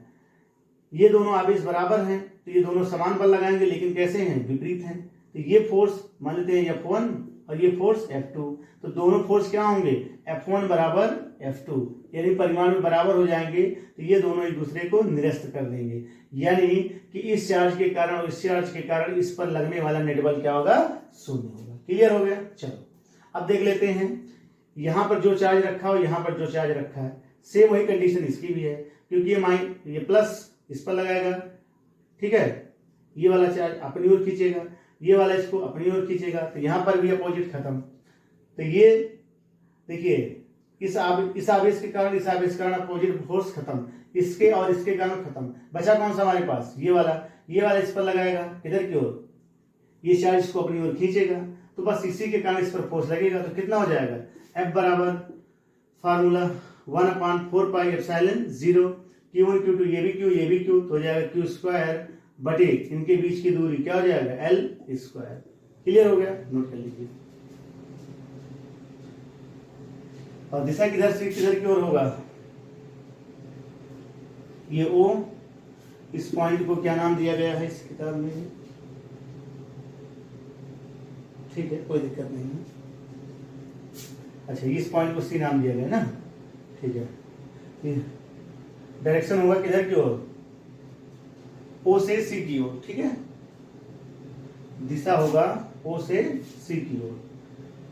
ये दोनों आवेश बराबर हैं, तो ये दोनों समान बल लगाएंगे, लेकिन कैसे हैं, विपरीत हैं। तो ये फोर्स मान लेते हैं F1 और ये फोर्स F2, तो दोनों फोर्स क्या होंगे, F1 बराबर F2, यानी परिमाण में बराबर हो जाएंगे। तो ये दोनों एक दूसरे को निरस्त कर देंगे, यानी कि इस चार्ज के कारण और इस चार्ज के कारण इस पर लगने वाला नेट बल क्या होगा, शून्य होगा। क्लियर हो गया, चलो अब देख लेते हैं, यहां पर जो चार्ज रखा हो, यहां पर जो चार्ज रखा है, सेम वही कंडीशन इसकी भी है, क्योंकि ये प्लस इस पर लगाएगा, ठीक है, ये वाला चार्ज अपनी ओर खींचेगा, ये वाला इसको अपनी ओर खींचेगा, तो यहां पर भी अपोजिट खत्म। तो ये देखिए इस आवेश के कारण इस आवेश के कारण अपोजिट फोर्स खत्म, इसके और इसके कारण खत्म। बचा कौन सा हमारे पास, ये वाला इस पर लगाएगा, किधर की ओर, ये चार्ज इसको अपनी ओर खींचेगा, तो बस इसी के कारण इस पर फोर्स लगेगा। तो कितना हो जाएगा, F बराबर formula 1/4 pi epsilon 0 Q1 Q2, ये भी Q, तो हो जाएगा Q स्क्वायर बटे इनके बीच की दूरी क्या हो जाएगा, L स्क्वायर। क्लियर हो गया, नोट कर लीजिए। और दिशा किधर से किधर की ओर होगा, ये O, इस पॉइंट को क्या नाम दिया गया है इस किताब में, ठीक है, कोई दिक्कत नहीं है। अच्छा, इस पॉइंट को C नाम दिया गया ना, ठीक है। डायरेक्शन होगा किधर की ओर, O से C की ओर, ठीक है, दिशा होगा O से C की ओर।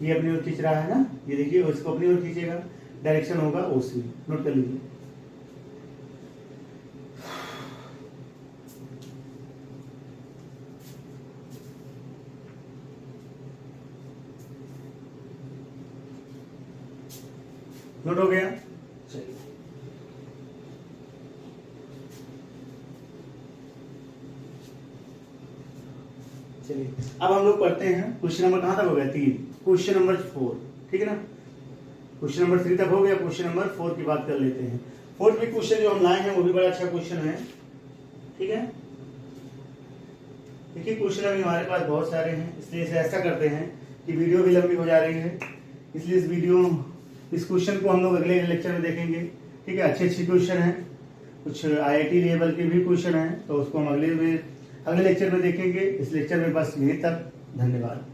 ये अपनी ओर खींच रहा है ना, ये देखिए इसको अपनी ओर खींचेगा, डायरेक्शन होगा OC, नोट कर लीजिए। नोट हो गया, चलिए अब हम लोग पढ़ते हैं क्वेश्चन नंबर कहां तक हो गया, 3, क्वेश्चन नंबर 4, ठीक है ना। क्वेश्चन नंबर 3 तक हो गया, क्वेश्चन नंबर 4 की बात कर लेते हैं। 4th में क्वेश्चन जो हम लाए हैं वो भी बड़ा अच्छा क्वेश्चन है, ठीक है। देखिए क्वेश्चन अभी हमारे पास बहुत सारे हैं, इसलिए इसे ऐसा करते हैं कि वीडियो भी लंबी हो जा रही है, इसलिए इस क्वेश्चन को हम लोग अगले लेक्चर में देखेंगे, ठीक है। अच्छे क्वेश्चन हैं, कुछ IIT लेवल के भी क्वेश्चन हैं, तो उसको हम अगले लेक्चर में देखेंगे। इस लेक्चर में बस यहीं तक, धन्यवाद।